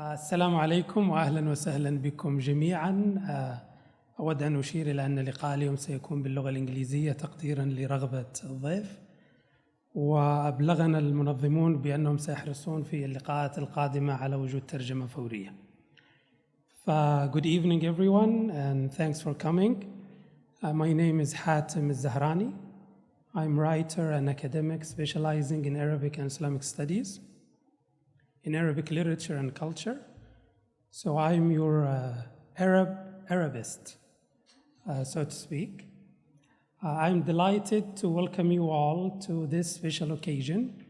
السلام عليكم وأهلا وسهلا بكم جميعا. أود أن أشير إلى أن لقاء اليوم سيكون باللغة الإنجليزية تقديرا لرغبة الضيف، وأبلغنا المنظمون بأنهم سيحرصون في اللقاءات القادمة على وجود ترجمة فورية. Good evening everyone and thanks for coming. My name is Hatem Alzahrani. I'm a writer and academic specializing in Arabic and Islamic Studies, in Arabic literature and culture. So I'm your Arabist, so to speak. I'm delighted to welcome you all to this special occasion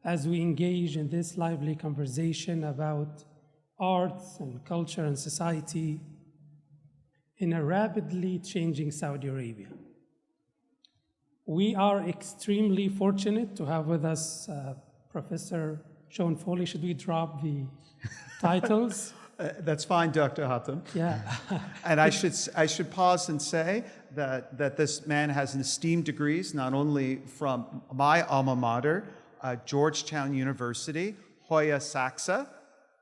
as we engage in this lively conversation about arts and culture and society in a rapidly changing Saudi Arabia. We are extremely fortunate to have with us Professor Leshon Foley. Should we drop the titles? That's fine, Dr. Hatem. Yeah. And I should pause and say that this man has an esteemed degrees, not only from my alma mater, Georgetown University, Hoya Saxa,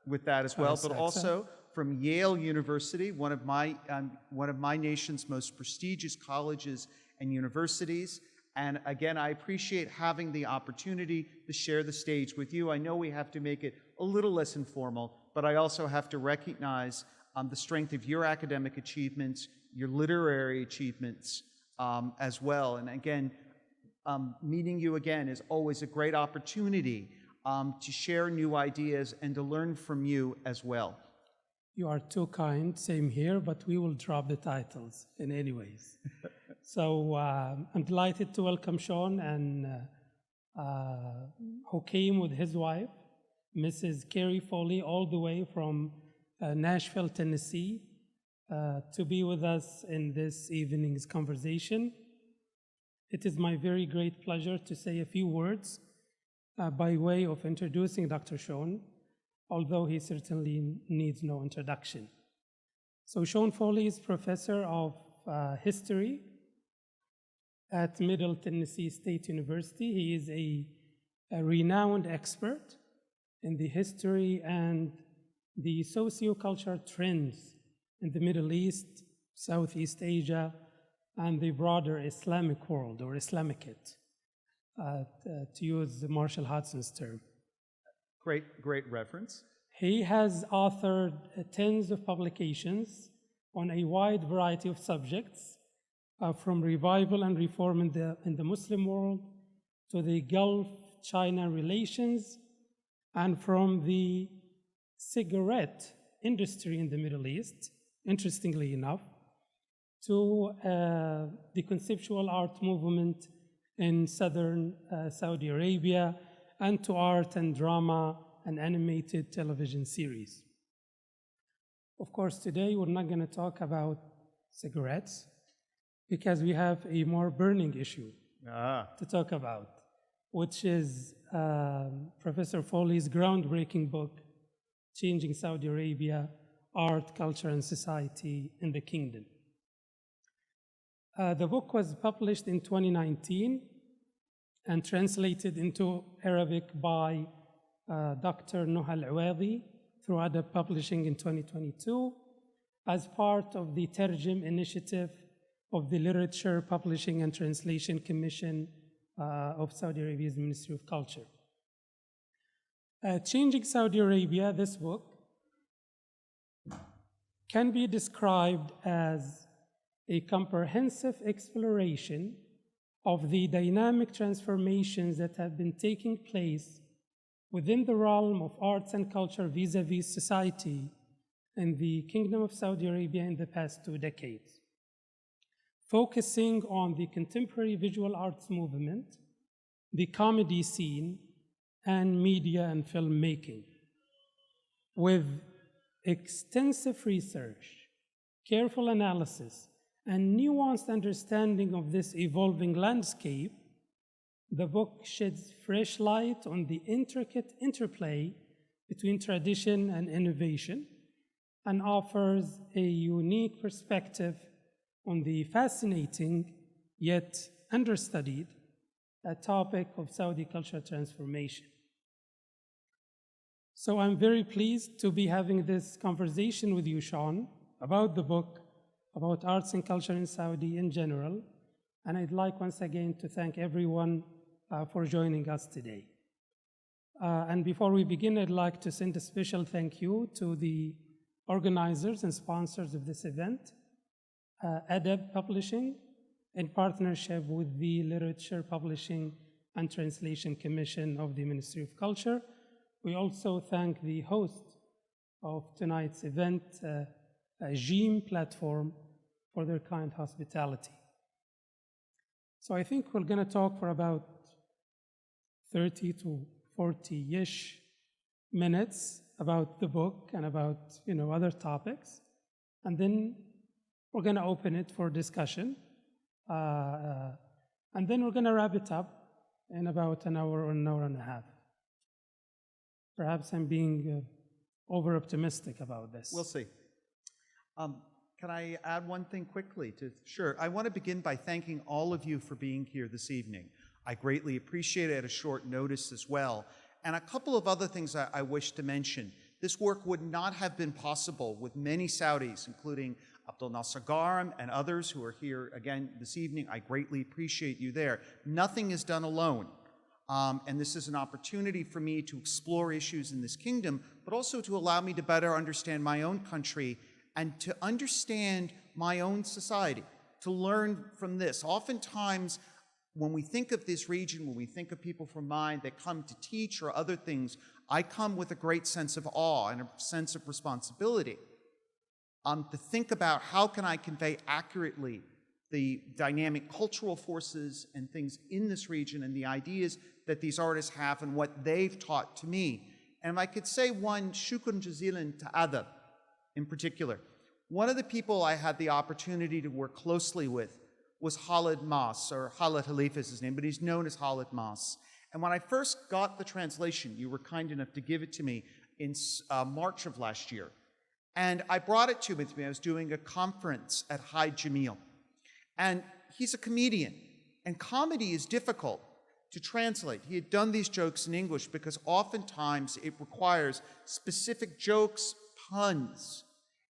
with that as well, but also from Yale University, one of my nation's most prestigious colleges and universities. And again, I appreciate having the opportunity to share the stage with you. I know we have to make it a little less informal, but I also have to recognize the strength of your academic achievements, your literary achievements as well. And again, meeting you again is always a great opportunity to share new ideas and to learn from you as well. You are too kind, same here, but we will drop the titles in any ways. So I'm delighted to welcome Leshon, and who came with his wife, Mrs. Carrie Foley, all the way from Nashville, Tennessee, to be with us in this evening's conversation. It is my very great pleasure to say a few words by way of introducing Dr. Leshon, although he certainly needs no introduction. So Leshon Foley is professor of history at Middle Tennessee State University. He is a renowned expert in the history and the socio-cultural trends in the Middle East, Southeast Asia, and the broader Islamic world, or Islamicate, to use Marshall Hudson's term. Great reference. He has authored tens of publications on a wide variety of subjects, from revival and reform in the Muslim world to the Gulf-China relations, and from the cigarette industry in the Middle East, interestingly enough, to the conceptual art movement in southern Saudi Arabia, and to art and drama and animated television series. Of course, today we're not going to talk about cigarettes because we have a more burning issue to talk about, which is Professor Foley's groundbreaking book, Changing Saudi Arabia, Art, Culture, and Society in the Kingdom. The book was published in 2019 and translated into Arabic by Dr. Nuha Al-Awadi through Adab Publishing in 2022 as part of the Terjem initiative of the Literature, Publishing, and Translation Commission of Saudi Arabia's Ministry of Culture. Changing Saudi Arabia, this book, can be described as a comprehensive exploration of the dynamic transformations that have been taking place within the realm of arts and culture vis-a-vis society in the Kingdom of Saudi Arabia in the past 2 decades, focusing on the contemporary visual arts movement, the comedy scene, and media and filmmaking. With extensive research, careful analysis, and nuanced understanding of this evolving landscape, the book sheds fresh light on the intricate interplay between tradition and innovation and offers a unique perspective on the fascinating yet understudied topic of Saudi cultural transformation. So I'm very pleased to be having this conversation with you, Sean, about the book, about arts and culture in Saudi in general. And I'd like once again to thank everyone for joining us today. And before we begin, I'd like to send a special thank you to the organizers and sponsors of this event, Adab Publishing, in partnership with the Literature Publishing and Translation Commission of the Ministry of Culture. We also thank the host of tonight's event, Jim Platform, for their kind hospitality. So I think we're going to talk for about 30 to 40-ish minutes about the book and about other topics, and then we're going to open it for discussion, and then we're going to wrap it up in about an hour or an hour and a half. Perhaps I'm being over-optimistic about this. We'll see. Can I add one thing quickly? Sure. I want to begin by thanking all of you for being here this evening. I greatly appreciate it at a short notice as well. And a couple of other things I wish to mention. This work would not have been possible with many Saudis, including Abdul Nasser Garam and others who are here again this evening. I greatly appreciate you there. Nothing is done alone. And this is an opportunity for me to explore issues in this kingdom, but also to allow me to better understand my own country and to understand my own society, to learn from this. Oftentimes, when we think of this region, when we think of people from mine that come to teach or other things, I come with a great sense of awe and a sense of responsibility to think about how can I convey accurately the dynamic cultural forces and things in this region and the ideas that these artists have and what they've taught to me. And if I could say one, shukran jazilan to Adab in particular. One of the people I had the opportunity to work closely with was Khalid Mas, or Khalid Halif is his name, but he's known as Khalid Mas. And when I first got the translation, you were kind enough to give it to me in March of last year. And I brought it to with me. I was doing a conference at Hyde Jamil. And he's a comedian, and comedy is difficult to translate. He had done these jokes in English because oftentimes it requires specific jokes, puns,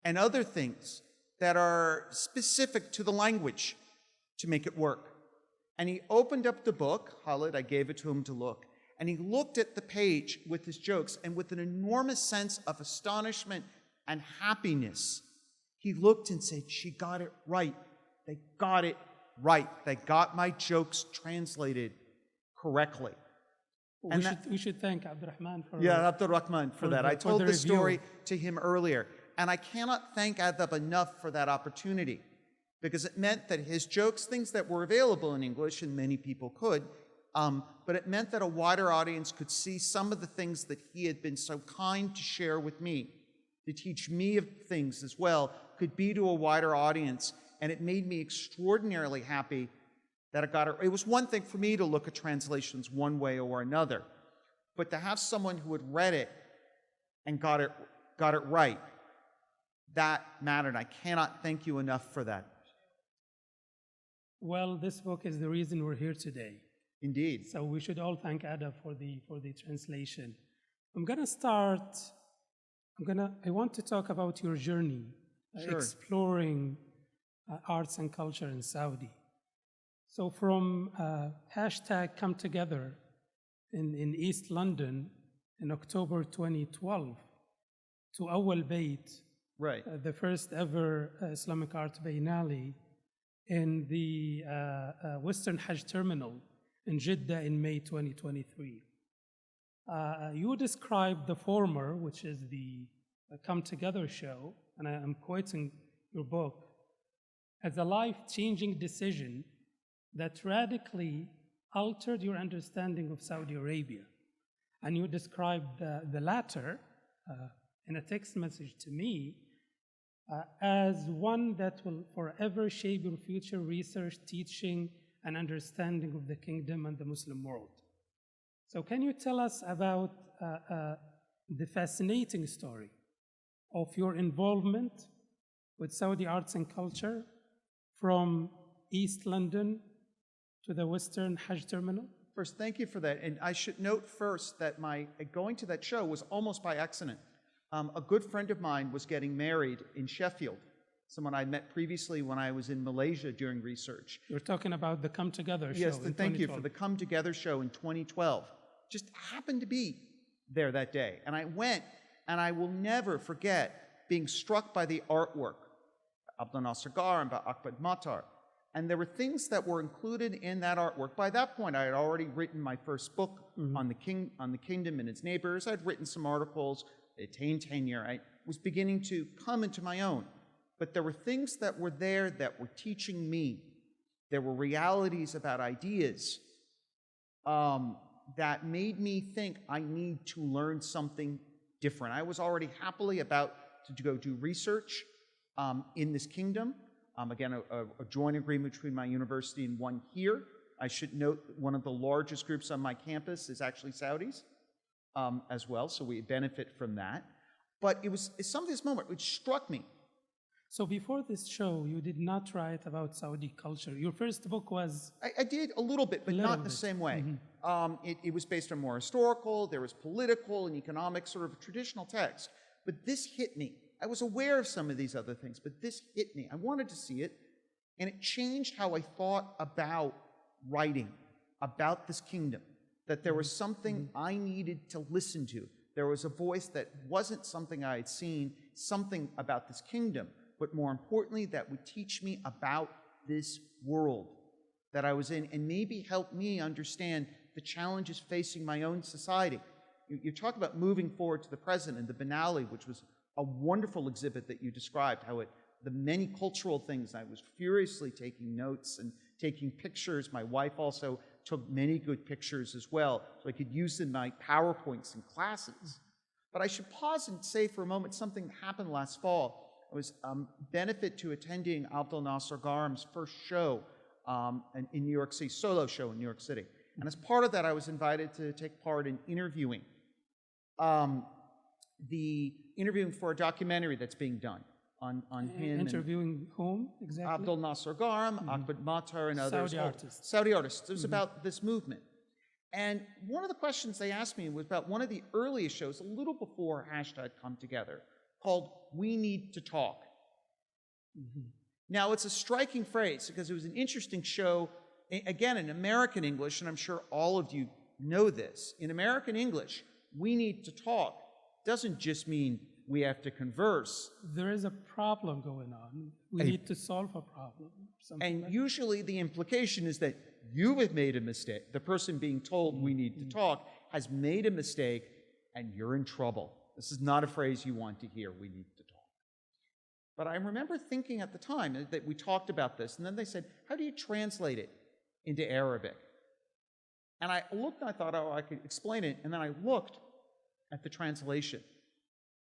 and other things that are specific to the language to make it work. And he opened up the book, Khalid, I gave it to him to look, and he looked at the page with his jokes, and with an enormous sense of astonishment and happiness, he looked and said, "She got it right. They got it right. They got my jokes translated correctly." We should thank Abdurrahman for Abdurrahman for that. I told this story to him earlier, and I cannot thank Adab enough for that opportunity, because it meant that his jokes, things that were available in English, and many people could, but it meant that a wider audience could see some of the things that he had been so kind to share with me, to teach me of things as well, could be to a wider audience. And it made me extraordinarily happy that it got it. It was one thing for me to look at translations one way or another, but to have someone who had read it and got it right, that mattered. I cannot thank you enough for that. Well, this book is the reason we're here today. Indeed. So we should all thank Ada for the translation. I'm going to start. I want to talk about your journey, exploring arts and culture in Saudi. So from hashtag Come Together in East London in October 2012 to Awal Bayt, right, the first ever Islamic art biennale in the Western Hajj Terminal in Jeddah in May 2023. You described the former, which is the Come Together show, and I'm quoting your book, as a life-changing decision that radically altered your understanding of Saudi Arabia. And you described the latter in a text message to me as one that will forever shape your future research, teaching, and understanding of the kingdom and the Muslim world. So can you tell us about the fascinating story of your involvement with Saudi arts and culture from East London to the Western Hajj Terminal? First, thank you for that. And I should note first that my going to that show was almost by accident. A good friend of mine was getting married in Sheffield, someone I met previously when I was in Malaysia doing research. You're talking about the Come Together show. Yes, in thank you for 2012. the Come Together show in 2012. Just happened to be there that day. And I went, and I will never forget being struck by the artwork, Abdul Nasser Gar and by Ahmed Matar. And there were things that were included in that artwork. By that point, I had already written my first book on the kingdom and its neighbors. I'd written some articles, attained tenure. I was beginning to come into my own. But there were things that were there that were teaching me. There were realities about ideas that made me think I need to learn something different. I was already happily about to go do research in this kingdom. Again, a joint agreement between my university and one here. I should note one of the largest groups on my campus is actually Saudis as well, so we benefit from that. But it's something, this moment, which struck me. So before this show, you did not write about Saudi culture. Your first book was... I did a little bit, but not in the same way. It was based on more historical, there was political and economic sort of a traditional text. But this hit me. I was aware of some of these other things, but this hit me. I wanted to see it, and it changed how I thought about writing, about this kingdom, that there was something I needed to listen to. There was a voice that wasn't something I had seen, something about this kingdom, but more importantly, that would teach me about this world that I was in and maybe help me understand the challenges facing my own society. You talk about moving forward to the present and the Benali, which was a wonderful exhibit that you described, how the many cultural things. I was furiously taking notes and taking pictures. My wife also took many good pictures as well, so I could use in my PowerPoints in classes. But I should pause and say for a moment something that happened last fall. I was benefit to attending Abdul Nasser Garam's first show in New York City, solo show in New York City. And as part of that, I was invited to take part in interviewing. Interviewing for a documentary that's being done on him. Interviewing whom exactly? Abdul Nasser Garam, Ahmed Matar, and others. Saudi artists. Saudi artists. It was about this movement. And one of the questions they asked me was about one of the earliest shows, a little before hashtag Come Together, called We Need to Talk. Now, it's a striking phrase because it was an interesting show, again, in American English, and I'm sure all of you know this. In American English, we need to talk doesn't just mean we have to converse. There is a problem going on. We need to solve a problem. And usually the implication is that you have made a mistake. The person being told we need to talk has made a mistake and you're in trouble. This is not a phrase you want to hear, we need to talk. But I remember thinking at the time that we talked about this, and then they said, how do you translate it into Arabic? And I looked and I thought, oh, I could explain it. And then I looked at the translation,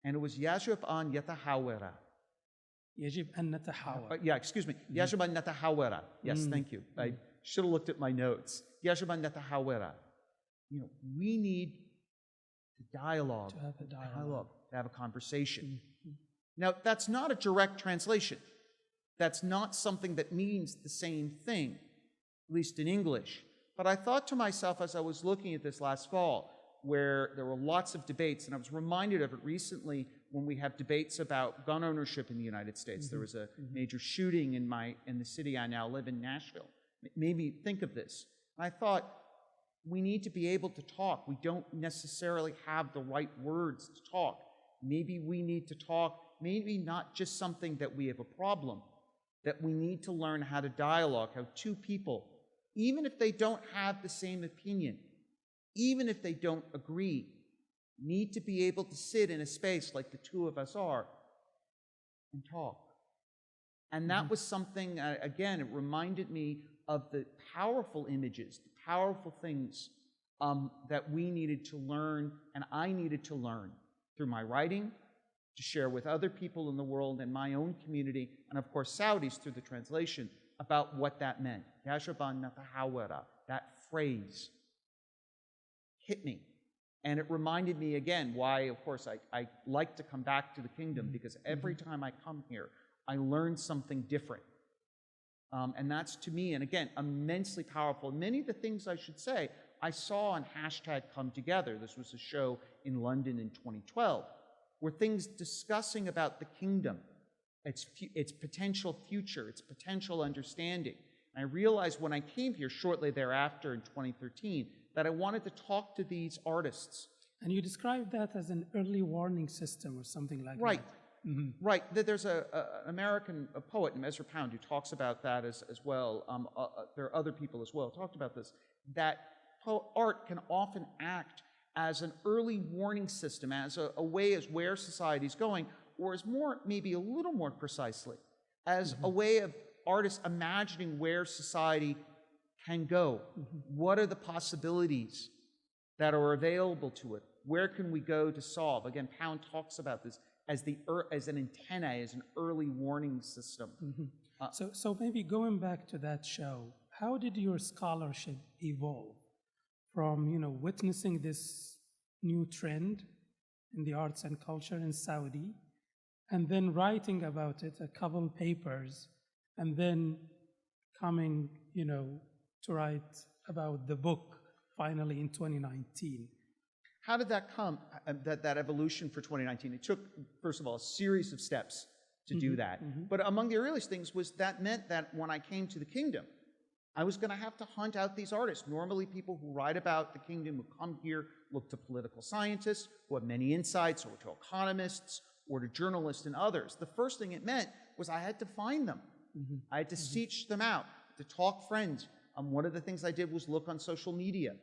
and it was يجب أن يتحاور. يجب أن نتحاور. Yeah, excuse me. يجب أن نتحاور. Yes, thank you. I should have looked at my notes. يجب أن نتحاور. We need to dialogue, to have a dialogue, to have a conversation. Now, that's not a direct translation. That's not something that means the same thing, at least in English. But I thought to myself as I was looking at this last fall, where there were lots of debates, and I was reminded of it recently when we have debates about gun ownership in the United States. There was a major shooting in the city I now live in, Nashville. It made me think of this. And I thought, we need to be able to talk. We don't necessarily have the right words to talk. Maybe we need to talk, maybe not just something that we have a problem, that we need to learn how to dialogue, how two people, even if they don't have the same opinion, even if they don't agree, need to be able to sit in a space like the two of us are and talk. And that was something, again, it reminded me of the powerful images, the powerful things that we needed to learn, and I needed to learn through my writing, to share with other people in the world and my own community, and of course Saudis through the translation, about what that meant. That phrase hit me. And it reminded me again why, of course, I like to come back to the kingdom, because every time I come here, I learn something different. And that's, to me, and again, immensely powerful. Many of the things I should say, I saw on hashtag Come Together. This was a show in London in 2012, were things discussing about the kingdom, its potential future, its potential understanding. And I realized when I came here shortly thereafter in 2013 that I wanted to talk to these artists. And you described that as an early warning system or something like Right. that. Mm-hmm. Right. There's an American poet, Ezra Pound, who talks about that as well. There are other people as well who talked about this, that art can often act as an early warning system, as a way as where society's going, or as more, maybe a little more precisely, as a way of artists imagining where society can go. What are the possibilities that are available to it? Where can we go to solve? Again, Pound talks about this as an antenna, as an early warning system. So maybe going back to that show, how did your scholarship evolve from, witnessing this new trend in the arts and culture in Saudi, and then writing about it, a couple papers, and then coming, to write about the book finally in 2019? How did that come, that evolution for 2019? It took, first of all, a series of steps to do that. But among the earliest things was that meant that when I came to the kingdom, I was going to have to hunt out these artists. Normally, people who write about the kingdom who come here look to political scientists who have many insights, or to economists, or to journalists and others. The first thing it meant was I had to find them. I had to seek them out, to talk friends. One of the things I did was look on social media,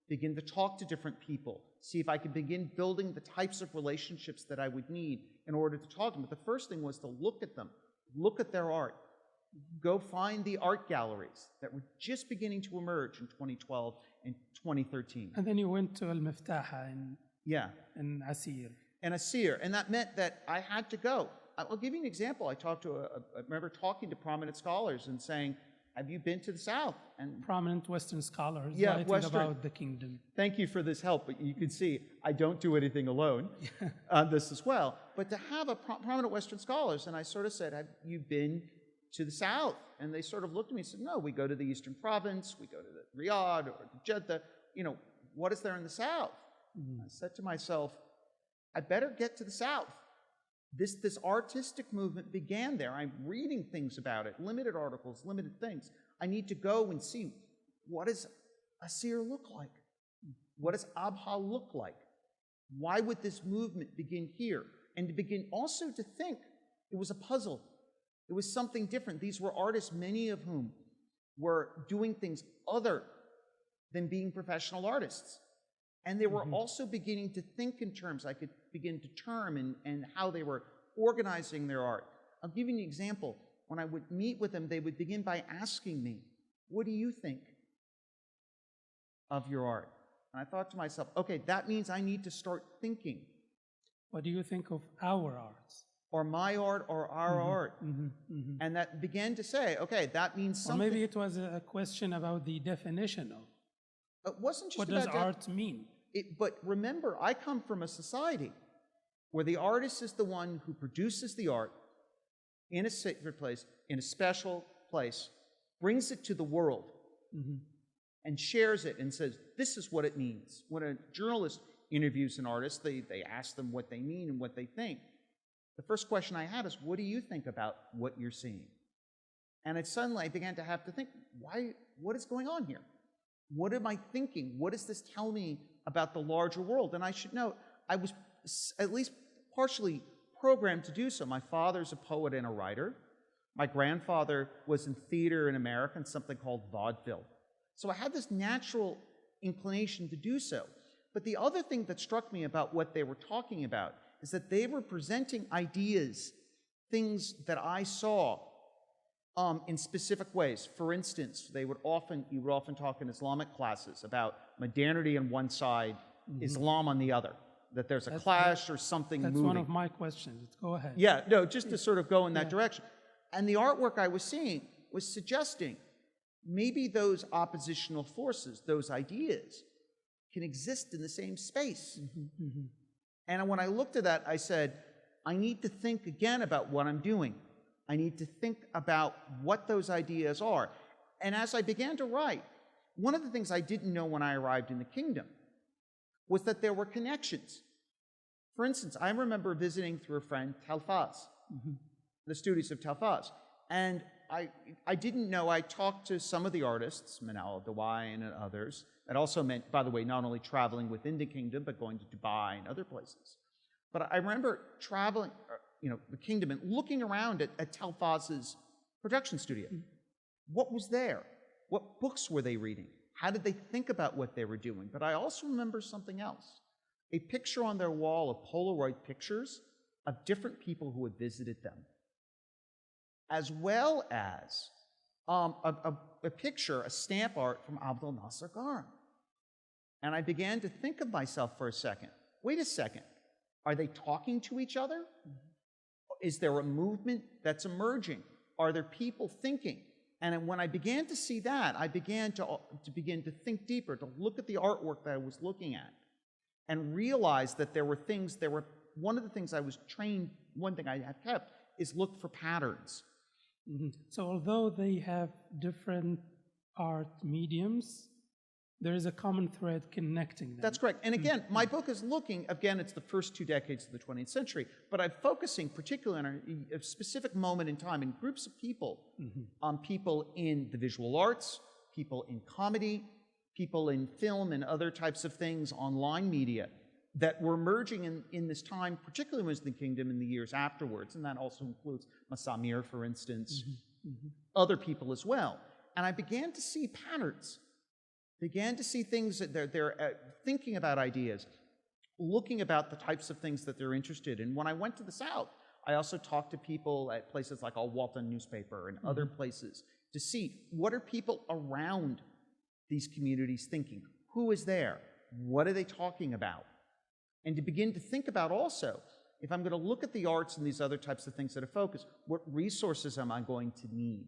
begin to talk to different people, see if I could begin building the types of relationships that I would need in order to talk to them. But the first thing was to look at them, look at their art, go find the art galleries that were just beginning to emerge in 2012 and 2013. And then you went to Al-Miftaha in Asir. And Asir, and that meant that I had to go. I'll give you an example. I remember talking to prominent scholars and saying, have you been to the South? And prominent Western scholars writing about the kingdom. Thank you for this help, but you can see I don't do anything alone on this as well. But to have a prominent Western scholars, and I sort of said, have you been to the South? And they sort of looked at me and said, no, we go to the Eastern Province, we go to the Riyadh or to Jeddah. What is there in the South? I said to myself, I better get to the South. This artistic movement began there. I'm reading things about it, limited articles, limited things. I need to go and see, what does Asir look like? What does Abha look like? Why would this movement begin here? And to begin also to think it was a puzzle. It was something different. These were artists, many of whom were doing things other than being professional artists. And they were also beginning to think in terms, I could begin to term and how they were organizing their art. I'll give you an example. When I would meet with them, they would begin by asking me, what do you think of your art? And I thought to myself, okay, that means I need to start thinking. What do you think of our arts? Or my art or our art. And that began to say, okay, that means something. Or maybe it was a question about the definition of it wasn't just what does art mean? But remember, I come from a society where the artist is the one who produces the art in a sacred place, in a special place, brings it to the world, and shares it and says, this is what it means. When a journalist interviews an artist, they ask them what they mean and what they think. The first question I had is, what do you think about what you're seeing? And suddenly I began to have to think, what is going on here? What am I thinking? What does this tell me about the larger world? And I should note, I was at least partially programmed to do so. My father's a poet and a writer. My grandfather was in theater in America in something called vaudeville. So I had this natural inclination to do so. But the other thing that struck me about what they were talking about is that they were presenting ideas, things that I saw in specific ways. For instance, you would often talk in Islamic classes about modernity on one side, Islam on the other, that there's a clash or something moving. That's one of my questions. Go ahead. Yeah, no, just to sort of go in that direction. And the artwork I was seeing was suggesting maybe those oppositional forces, those ideas, can exist in the same space. And when I looked at that, I said, I need to think again about what I'm doing. I need to think about what those ideas are. And as I began to write, one of the things I didn't know when I arrived in the kingdom was that there were connections. For instance, I remember visiting through a friend Telfaz, the studios of Telfaz. And I didn't know, I talked to some of the artists, Manal Dawain and others. That also meant, by the way, not only traveling within the kingdom, but going to Dubai and other places. But I remember traveling, the kingdom and looking around at Telfaz's production studio. What was there? What books were they reading? How did they think about what they were doing? But I also remember something else. A picture on their wall of Polaroid pictures of different people who had visited them, as well as a picture, a stamp art from Abdul Nasser Garam. And I began to think of myself for a second. Wait a second. Are they talking to each other? Is there a movement that's emerging? Are there people thinking? And when I began to see that, I began to think deeper, to look at the artwork that I was looking at, and realize that one of the things I was trained, one thing I have kept, is look for patterns. So although they have different art mediums, there is a common thread connecting them. That's correct. And again, my book is looking, again, it's the first 2 decades of the 20th century, but I'm focusing particularly on a specific moment in time in groups of people, on people in the visual arts, people in comedy, people in film and other types of things, online media, that were emerging in this time, particularly when it was in the kingdom in the years afterwards, and that also includes Masamir, for instance, other people as well. And I began to see patterns, began to see things that they're thinking about ideas, looking about the types of things that they're interested in. When I went to the South, I also talked to people at places like Al Watan newspaper and other places to see what are people around these communities thinking? Who is there? What are they talking about? And to begin to think about also, if I'm going to look at the arts and these other types of things that are focused, what resources am I going to need?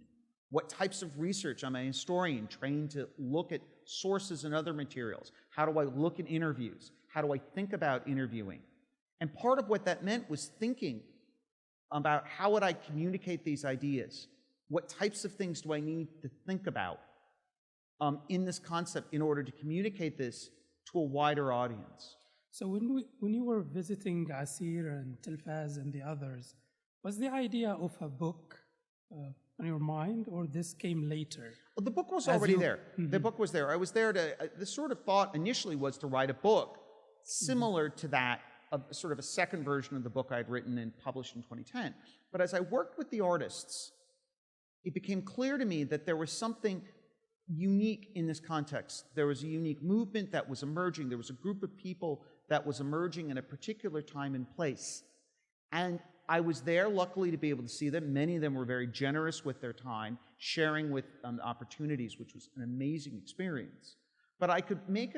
What types of research? I'm a historian trained to look at sources and other materials. How do I look at interviews? How do I think about interviewing? And part of what that meant was thinking about how would I communicate these ideas? What types of things do I need to think about in this concept in order to communicate this to a wider audience? So when you were visiting Asir and Telfaz and the others, was the idea of a book on your mind, or this came later? Well, the book was already there. The book was there. I was there to, the sort of thought initially was to write a book similar to that, sort of a second version of the book I'd written and published in 2010. But as I worked with the artists, it became clear to me that there was something unique in this context. There was a unique movement that was emerging. There was a group of people that was emerging in a particular time and place. And I was there, luckily, to be able to see them. Many of them were very generous with their time, sharing with opportunities, which was an amazing experience. But I could make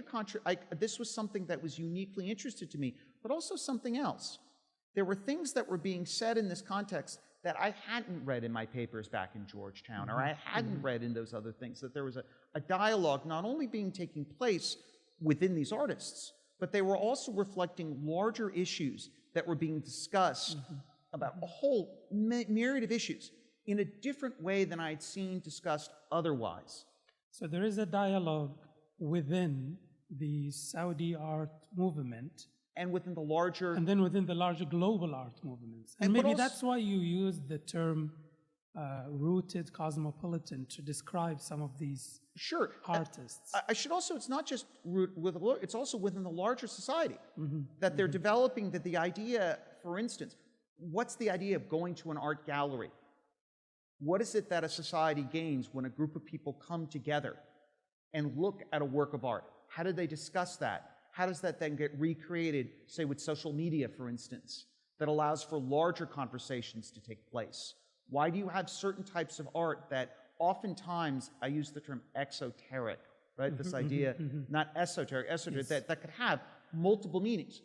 this was something that was uniquely interested to me, but also something else. There were things that were being said in this context that I hadn't read in my papers back in Georgetown, or I hadn't read in those other things, that there was a dialogue not only taking place within these artists, but they were also reflecting larger issues that were being discussed about a whole myriad of issues in a different way than I'd seen discussed otherwise. So there is a dialogue within the Saudi art movement, and within the larger... and then within the larger global art movements. And maybe that's why you use the term rooted cosmopolitan to describe some of these artists. I should also, it's not just it's also within the larger society that they're developing that the idea, for instance, what's the idea of going to an art gallery? What is it that a society gains when a group of people come together and look at a work of art? How do they discuss that? How does that then get recreated, say with social media, for instance, that allows for larger conversations to take place? Why do you have certain types of art that oftentimes, I use the term exoteric, right? This idea, not esoteric, that could have multiple meanings.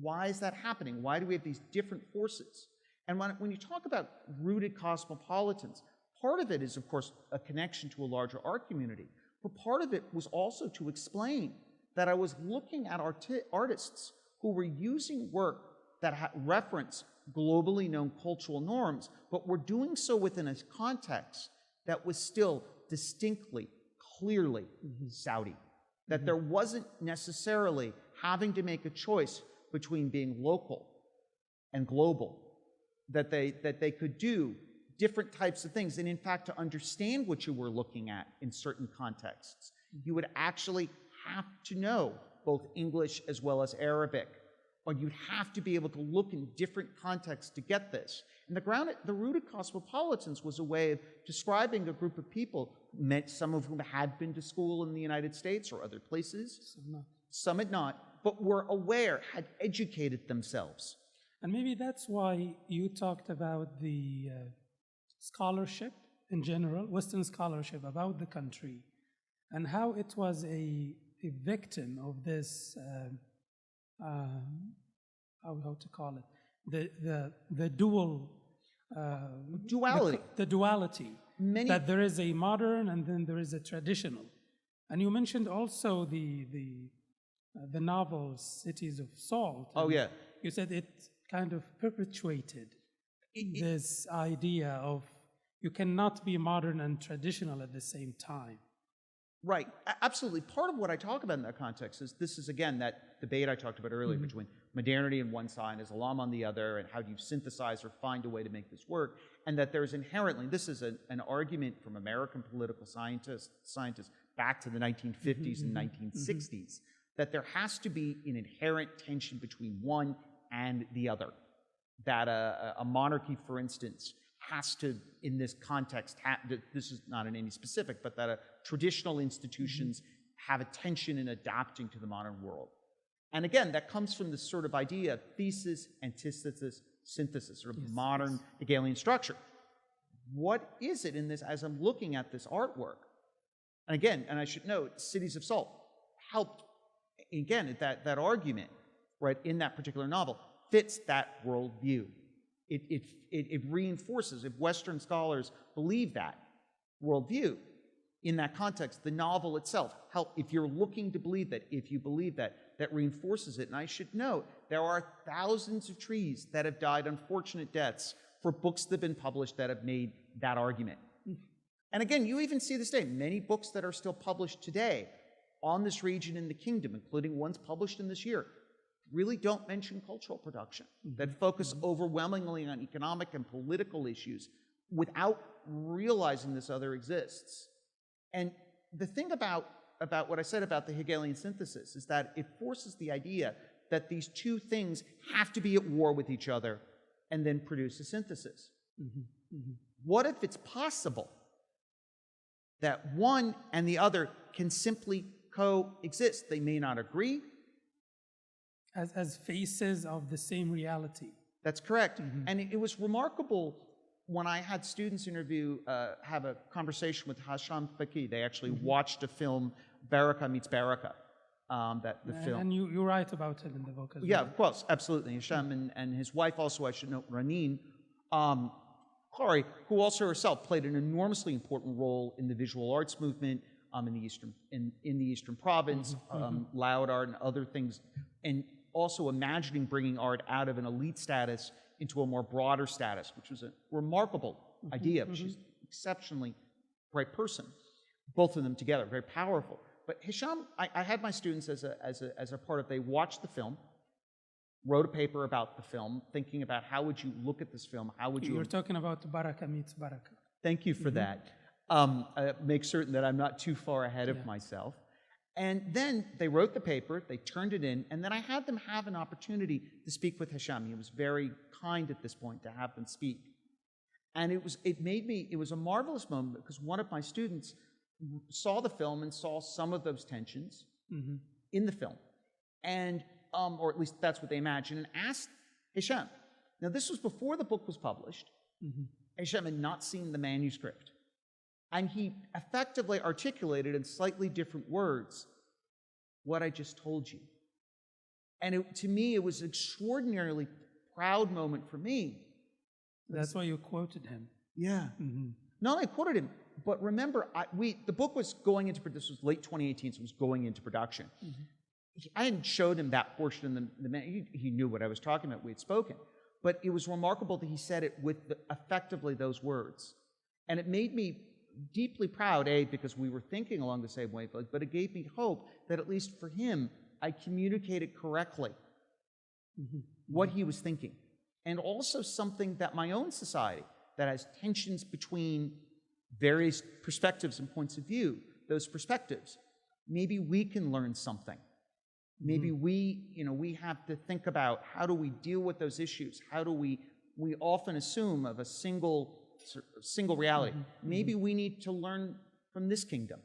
Why is that happening? Why do we have these different forces? And when you talk about rooted cosmopolitans, part of it is, of course, a connection to a larger art community, but part of it was also to explain that I was looking at artists who were using work that reference globally known cultural norms, but were doing so within a context that was still distinctly, clearly Saudi. That there wasn't necessarily having to make a choice between being local and global, that they could do different types of things. And in fact, to understand what you were looking at in certain contexts, you would actually have to know both English as well as Arabic, or you'd have to be able to look in different contexts to get this. And the root of cosmopolitans was a way of describing a group of people, some of whom had been to school in the United States or other places, some had not, but were aware, had educated themselves. And maybe that's why you talked about the scholarship in general, Western scholarship about the country, and how it was a victim of this, how to call it, the dual duality. The duality. That there is a modern and then there is a traditional. And you mentioned also the novel Cities of Salt. Oh, yeah. You said it kind of perpetuated this idea of you cannot be modern and traditional at the same time. Right, absolutely. Part of what I talk about in that context is this is, again, that debate I talked about earlier between modernity on one side and Islam on the other, and how do you synthesize or find a way to make this work, and that there's inherently, this is an argument from American political scientists back to the 1950s and 1960s, that there has to be an inherent tension between one and the other. That a monarchy, for instance, has to, in this context, this is not in any specific, but that traditional institutions have a tension in adapting to the modern world. And again, that comes from this sort of idea of thesis, antithesis, synthesis, sort of modern Hegelian structure. What is it in this, as I'm looking at this artwork? And again, and I should note, Cities of Salt helped, again, that argument, right, in that particular novel, fits that worldview. It reinforces, if Western scholars believe that worldview, in that context, the novel itself, if you're looking to believe that, if you believe that, that reinforces it. And I should note, there are thousands of trees that have died unfortunate deaths for books that have been published that have made that argument. And again, you even see this day, many books that are still published today on this region in the kingdom, including ones published in this year, really don't mention cultural production, that focus overwhelmingly on economic and political issues without realizing this other exists. And the thing about what I said about the Hegelian synthesis is that it forces the idea that these two things have to be at war with each other and then produce a synthesis. What if it's possible that one and the other can simply coexist? They may not agree. As faces of the same reality. That's correct. And it was remarkable when I had students have a conversation with Hisham Faqih. They actually watched a film, Baraka Meets Baraka, film. And you write about him in the book as well. Yeah, of course, absolutely. Hisham and his wife also, I should note, Raneen Qari, who also herself played an enormously important role in the visual arts movement in the Eastern Province, loud art and other things, and also imagining bringing art out of an elite status into a more broader status, which was a remarkable idea. She's an exceptionally bright person. Both of them together, very powerful. But Hisham, I had my students as a part of, they watched the film, wrote a paper about the film, thinking about how would you look at this film, how would you... You're talking about Baraka Meets Baraka. Thank you for that. Make certain that I'm not too far ahead of myself. And then they wrote the paper, they turned it in, and then I had them have an opportunity to speak with Hisham. He was very kind at this point to have them speak. And it was a marvelous moment because one of my students saw the film and saw some of those tensions in the film. And, or at least that's what they imagined, and asked Hisham. Now this was before the book was published. Hisham had not seen the manuscript. And he effectively articulated in slightly different words what I just told you. And to me, it was an extraordinarily proud moment for me. That's why you quoted him. Yeah. Not only quoted him, but remember, the book was going into, this was late 2018, so it was going into production. I hadn't showed him that portion in he knew what I was talking about, we had spoken. but it was remarkable that he said it with effectively those words. And it made me deeply proud, A, because we were thinking along the same wavelength, but it gave me hope that at least for him, I communicated correctly what he was thinking. And also something that my own society, that has tensions between various perspectives and points of view, those perspectives, maybe we can learn something. Maybe we have to think about how do we deal with those issues? How do we often assume of a single reality. Maybe we need to learn from this kingdom.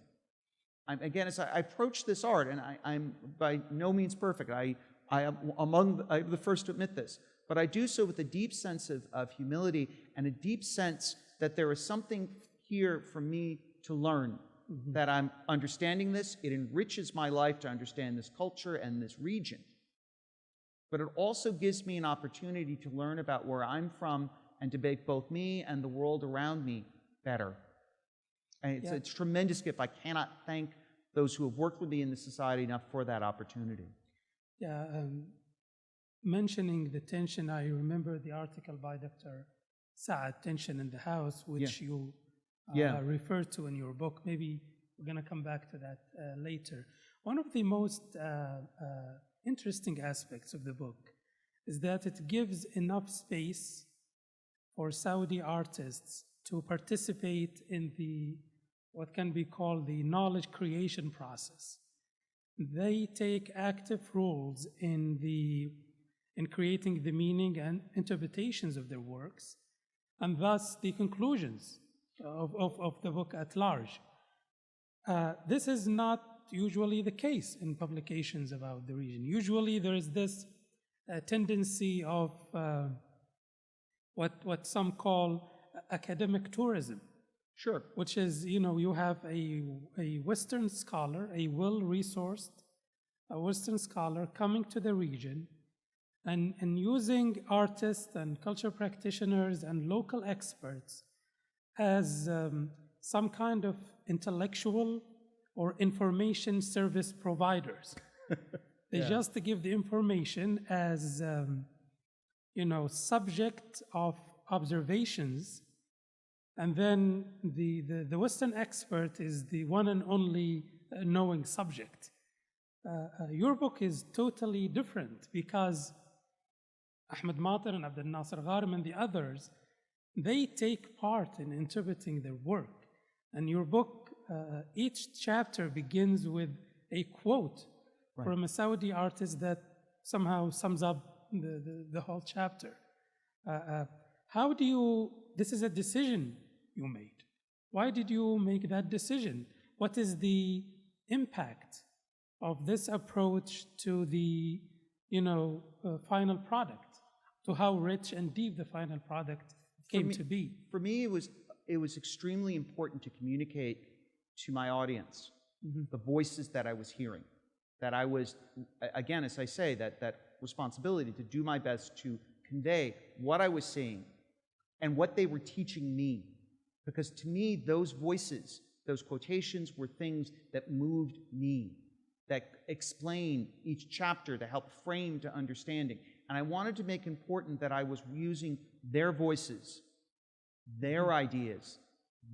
Again, as I approach this art, and I'm by no means perfect, I'm the first to admit this, but I do so with a deep sense of humility and a deep sense that there is something here for me to learn, that I'm understanding this. It enriches my life to understand this culture and this region. But it also gives me an opportunity to learn about where I'm from and to make both me and the world around me better. And it's a tremendous gift. I cannot thank those who have worked with me in this society enough for that opportunity. Yeah, mentioning the tension, I remember the article by Dr. Saad, Tension in the House, which you referred to in your book. Maybe we're going to come back to that later. One of the most interesting aspects of the book is that it gives enough space for Saudi artists to participate in what can be called the knowledge creation process. They take active roles in creating the meaning and interpretations of their works, and thus the conclusions of the book at large. This is not usually the case in publications about the region. Usually there is this tendency of what some call academic tourism. Sure. Which is, you have a Western scholar, a well-resourced Western scholar coming to the region and using artists and culture practitioners and local experts as some kind of intellectual or information service providers. They just give the information as subject of observations, and then the Western expert is the one and only knowing subject. Your book is totally different because Ahmed Mater and Abdel Nasser Gharim and the others, they take part in interpreting their work. And your book, each chapter begins with a quote from a Saudi artist that somehow sums up the whole chapter. This is a decision you made. Why did you make that decision? What is the impact of this approach to the final product, to how rich and deep the final product came to be? For me, it was extremely important to communicate to my audience the voices that I was hearing, that I was, again, as I say, that responsibility to do my best to convey what I was seeing and what they were teaching me. Because to me, those voices, those quotations were things that moved me, that explain each chapter to help frame to understanding. And I wanted to make important that I was using their voices, their ideas,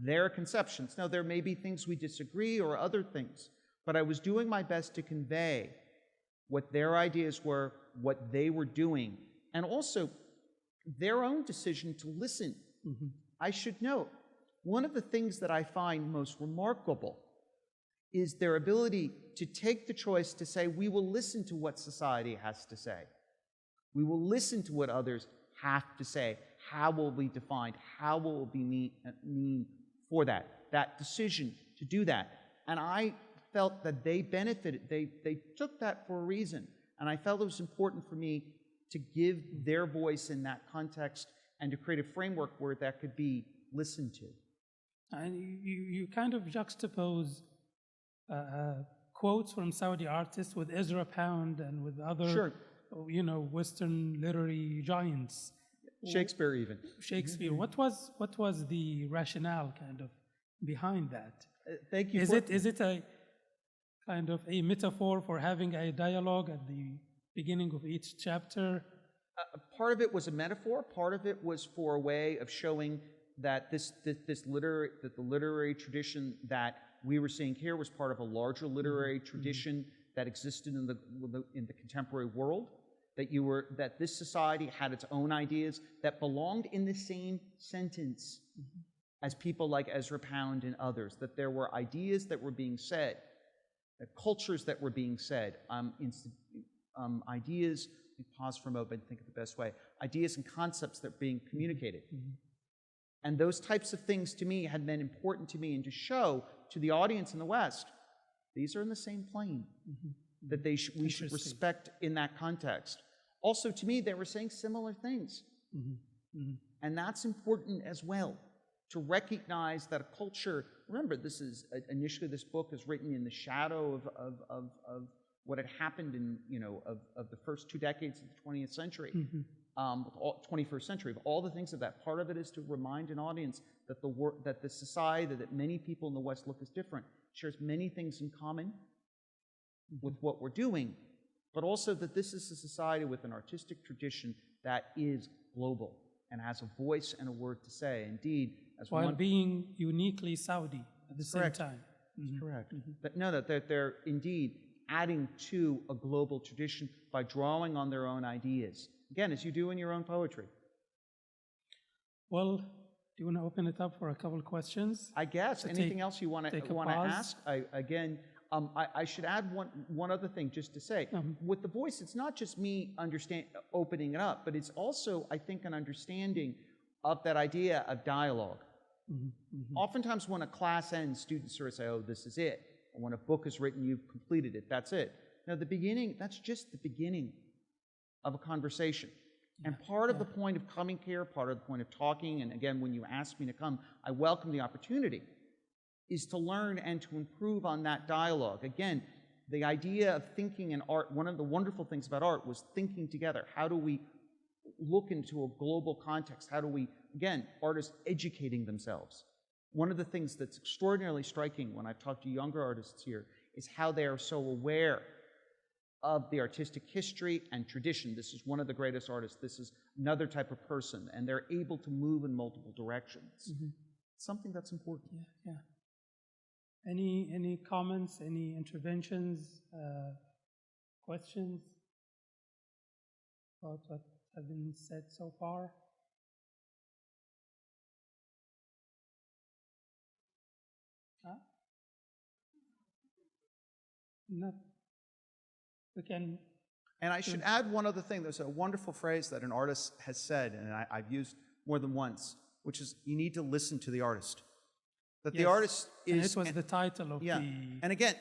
their conceptions. Now, there may be things we disagree or other things, but I was doing my best to convey what their ideas were, what they were doing, and also their own decision to listen. I should note, one of the things that I find most remarkable is their ability to take the choice to say, we will listen to what society has to say. We will listen to what others have to say. How will we define? How will it be mean for that decision to do that? And I felt that they benefited. They took that for a reason. And I felt it was important for me to give their voice in that context and to create a framework where that could be listened to. And you kind of juxtapose quotes from Saudi artists with Ezra Pound and with other, Western literary giants. Shakespeare even. Shakespeare. What was the rationale kind of behind that? Thank you. Is it a kind of a metaphor for having a dialogue at the beginning of each chapter? Part of it was a metaphor. Part of it was for a way of showing that the literary tradition that we were seeing here was part of a larger literary tradition that existed in the contemporary world. That this society had its own ideas that belonged in the same sentence as people like Ezra Pound and others. That there were ideas that were being said, cultures that were being said, ideas. Let me pause for a moment and think of the best way. Ideas and concepts that are being communicated. And those types of things to me had been important to me, and to show to the audience in the West, these are in the same plane, that we should respect in that context. Also, to me, they were saying similar things. And that's important as well, to recognize that a culture, remember, this is, initially this book is written in the shadow of what had happened in, of the first 2 decades of the 20th century, 21st century, of all the things of that. Part of it is to remind an audience that the society that many people in the West look as different shares many things in common with what we're doing, but also that this is a society with an artistic tradition that is global and has a voice and a word to say. Indeed, as while being uniquely Saudi at the same time. Correct. That they're indeed adding to a global tradition by drawing on their own ideas. Again, as you do in your own poetry. Well, do you want to open it up for a couple of questions? I guess. Anything else you want to ask? I should add one other thing just to say. With the voice, it's not just me opening it up, but it's also, I think, an understanding of that idea of dialogue. Oftentimes when a class ends, students sort of say, oh, this is it. Or when a book is written, you've completed it, that's it. Now, the beginning, that's just the beginning of a conversation. And part of the point of coming here, part of the point of talking, and again, when you asked me to come, I welcome the opportunity, is to learn and to improve on that dialogue. Again, the idea of thinking in art, one of the wonderful things about art was thinking together. How do we look into a global context? How do we, again, artists educating themselves. One of the things that's extraordinarily striking when I've talked to younger artists here is how they are so aware of the artistic history and tradition. This is one of the greatest artists. This is another type of person. And they're able to move in multiple directions. Something that's important. Any comments, any interventions, questions about what has been said so far? No. We can. And I should add one other thing. There's a wonderful phrase that an artist has said, and I've used more than once, which is you need to listen to the artist. That the artist is. And it was the title of the. And again,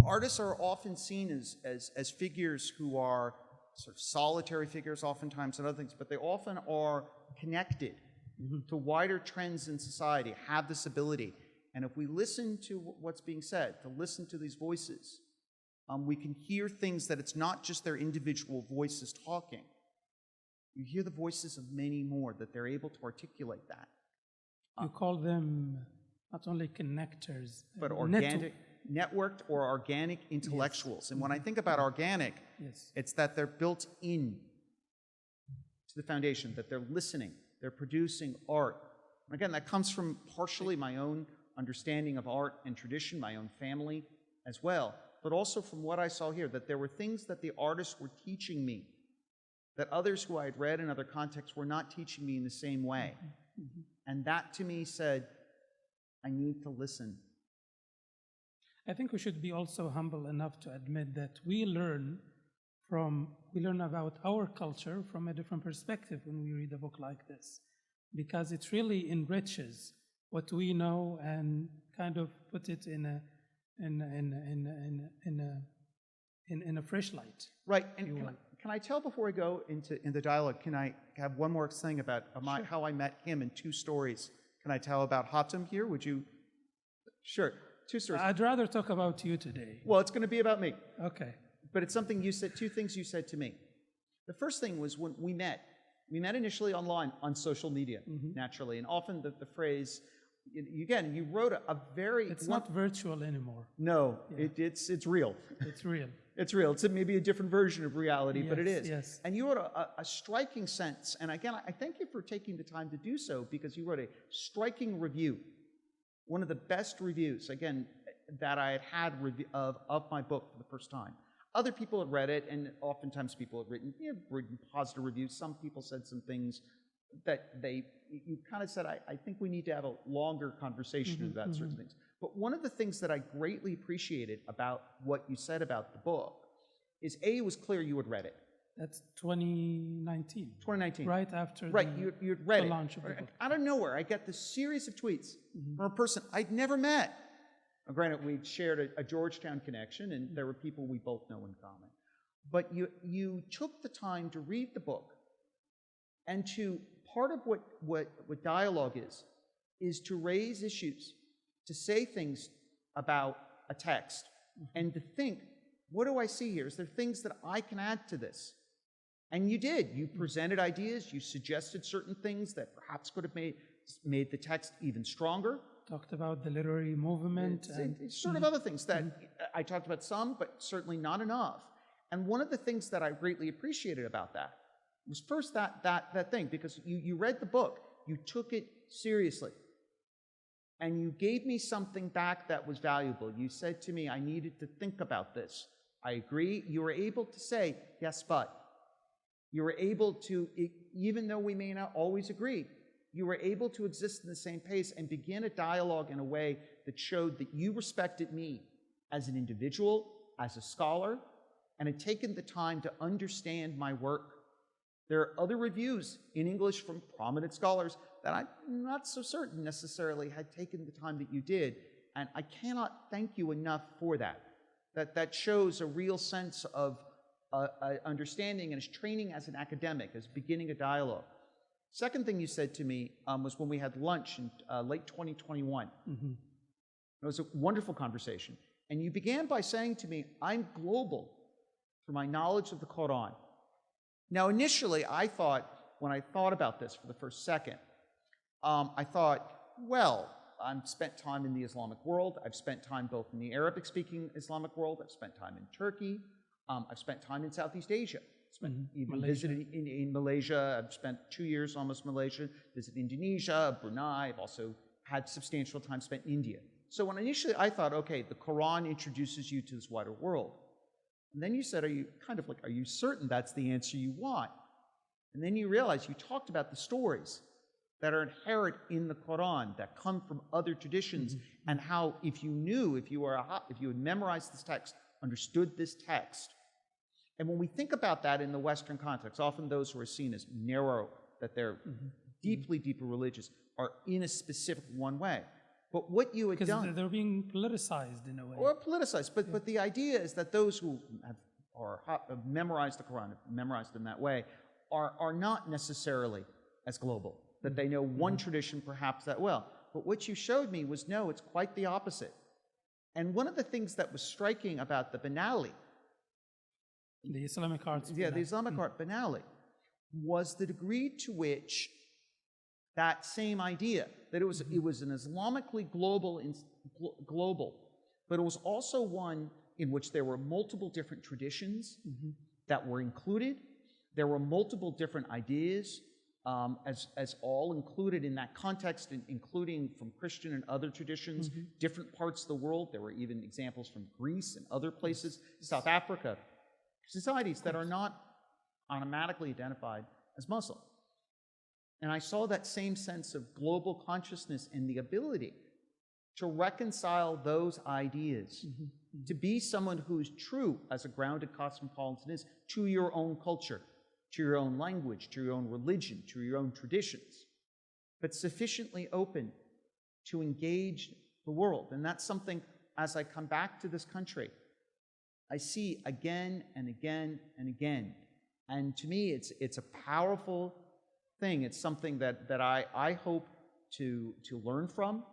artists are often seen as figures who are sort of solitary figures, oftentimes, and other things, but they often are connected to wider trends in society, have this ability. And if we listen to what's being said, to listen to these voices, we can hear things that it's not just their individual voices talking. You hear the voices of many more, that they're able to articulate that. You call them not only connectors, but networked or organic intellectuals. And when I think about organic, it's that they're built in to the foundation, that they're listening, they're producing art. And again, that comes from partially my own understanding of art and tradition, my own family as well, but also from what I saw here, that there were things that the artists were teaching me that others who I had read in other contexts were not teaching me in the same way. And that to me said, I need to listen. I think we should be also humble enough to admit that we learn about our culture from a different perspective when we read a book like this, because it really enriches what we know and kind of put it in a fresh light. Right. And can I tell before we go into the dialogue? Can I have one more thing about how I met him in 2 stories? Can I tell about Hatem here? Would you? Sure. 2 stories. I'd rather talk about you today. Well, it's going to be about me. Okay. But it's something you said. 2 things you said to me. The first thing was when we met. We met initially online on social media, naturally, and often the phrase again, you wrote a very... It's not virtual anymore. No, Yeah. it's real. It's real. It's real. It's maybe a different version of reality, but it is. Yes. And you wrote a striking sense, and again, I thank you for taking the time to do so, because you wrote a striking review, one of the best reviews, again, that I had of my book for the first time. Other people had read it, and oftentimes people have written positive reviews. Some people said some things that you kind of said, I think we need to have a longer conversation about certain things. But one of the things that I greatly appreciated about what you said about the book is, A, it was clear you had read it. That's 2019. 2019. Right after you'd read the it. launch of the book. Out of nowhere, I get this series of tweets from a person I'd never met. Now, granted, we'd shared a Georgetown connection, and there were people we both know in common. But you took the time to read the book, and part of what dialogue is to raise issues, to say things about a text, and to think, what do I see here? Is there things that I can add to this? And you did. You presented ideas. You suggested certain things that perhaps could have made the text even stronger. Talked about the literary movement. And sort of other things that I talked about some, but certainly not enough. And one of the things that I greatly appreciated about that was first that thing, because you read the book, you took it seriously, and you gave me something back that was valuable. You said to me, I needed to think about this. I agree. You were able to say, yes, but. You were able to, even though we may not always agree, you were able to exist in the same pace and begin a dialogue in a way that showed that you respected me as an individual, as a scholar, and had taken the time to understand my work. There are other reviews in English from prominent scholars that I'm not so certain necessarily had taken the time that you did, and I cannot thank you enough for that. That shows a real sense of understanding and as training as an academic, as beginning a dialogue. Second thing you said to me was when we had lunch in late 2021. It was a wonderful conversation. And you began by saying to me, I'm global through my knowledge of the Quran. Now, initially, I thought, when I thought about this for the first second, I thought, well, I've spent time in the Islamic world. I've spent time both in the Arabic-speaking Islamic world. I've spent time in Turkey. I've spent time in Southeast Asia. Even visited in Malaysia. I've spent 2 years almost in Malaysia, visited Indonesia, Brunei. I've also had substantial time spent in India. So when initially I thought, okay, the Quran introduces you to this wider world. And then you said, are you certain that's the answer you want? And then you realize you talked about the stories that are inherent in the Quran, that come from other traditions, and how if you had memorized this text, understood this text. And when we think about that in the Western context, often those who are seen as narrow, that they're deeply religious, are in a specific one way. But what you had done... Because they're being politicized in a way. Or politicized. But the idea is that those who have memorized the Quran, have memorized in that way, are not necessarily as global, that they know one tradition perhaps that well. But what you showed me was, no, it's quite the opposite. And one of the things that was striking about the Benali, the Islamic art, the Islamic art Benali, was the degree to which that same idea, that it was an Islamically global, but it was also one in which there were multiple different traditions that were included. There were multiple different ideas as all included in that context, including from Christian and other traditions, different parts of the world. There were even examples from Greece and other places, South Africa, societies that are not automatically identified as Muslim. And I saw that same sense of global consciousness and the ability to reconcile those ideas, to be someone who is true as a grounded cosmopolitan is to your own culture, to your own language, to your own religion, to your own traditions, but sufficiently open to engage the world. And that's something, as I come back to this country, I see again and again and again. And to me, it's a powerful thing. It's something that I hope to learn from,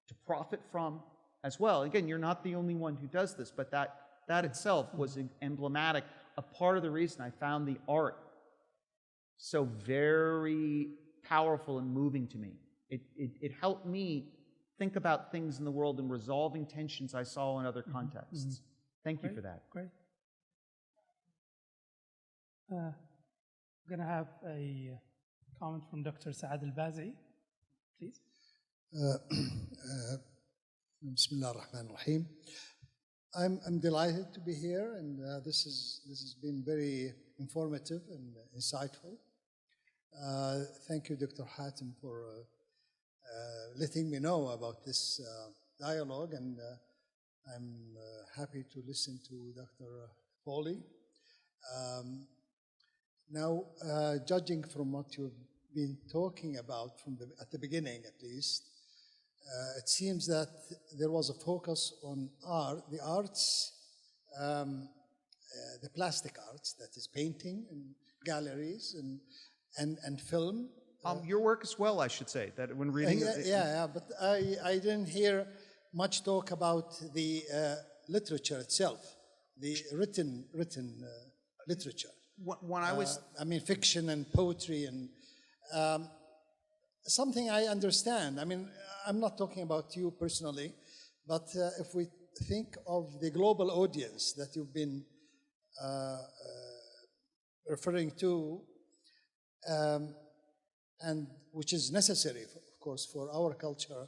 to profit from as well. Again, you're not the only one who does this, but that itself was emblematic, a part of the reason I found the art so very powerful and moving to me. It helped me think about things in the world and resolving tensions I saw in other contexts. Thank you for that. Great. We're going to have a comment from Dr. Saad Al-Bazi, please. Bismillah ar-Rahman ar-Rahim. I'm delighted to be here, and this has been very informative and insightful. Thank you, Dr. Hatem, for letting me know about this dialogue, and I'm happy to listen to Dr. Foley. Now, judging from what you've been talking about at the beginning, at least, it seems that there was a focus on the arts, the plastic arts, that is painting and galleries and film. Your work as well, I should say, that when reading. Yeah, but I didn't hear much talk about the literature itself, the written literature. When I was, I mean, fiction and poetry and something I understand. I mean, I'm not talking about you personally, but if we think of the global audience that you've been referring to, and which is necessary, of course, for our culture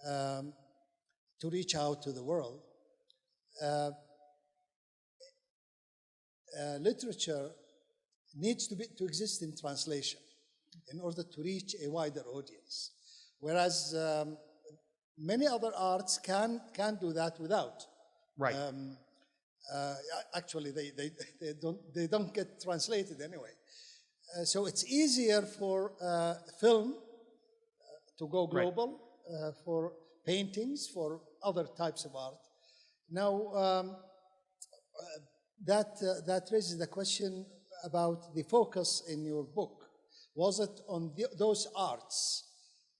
to reach out to the world. Literature needs to exist in translation in order to reach a wider audience, whereas many other arts can do that without. Right. Actually, they don't get translated anyway. So it's easier for film to go global, right, for paintings, for other types of art. Now, that raises the question about the focus in your book. Was it on those arts,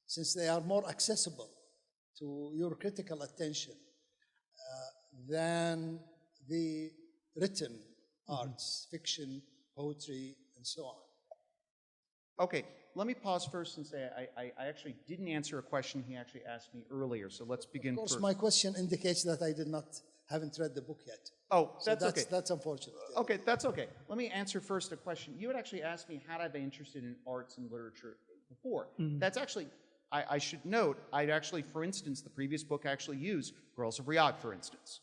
since they are more accessible to your critical attention than the written arts, fiction, poetry, and so on? Okay, let me pause first and say I actually didn't answer a question he actually asked me earlier, so let's begin first. Of course, my question indicates that I haven't read the book yet. Oh, that's okay. That's unfortunate. Okay, that's okay. Let me answer first a question. You had actually asked me how I've been interested in arts and literature before. That's actually, I should note, I'd actually, for instance, the previous book actually used Girls of Riyadh, for instance.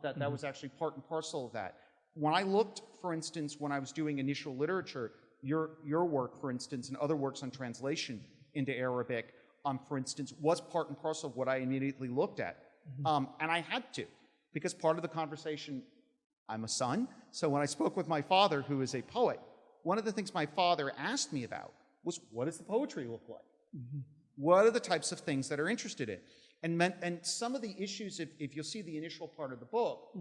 That was actually part and parcel of that. When I looked, for instance, when I was doing initial literature, your work, for instance, and other works on translation into Arabic, for instance, was part and parcel of what I immediately looked at. And I had to, because part of the conversation, I'm a son, so when I spoke with my father, who is a poet, one of the things my father asked me about was, what does the poetry look like? What are the types of things that are interested in? And some of the issues, if you'll see the initial part of the book,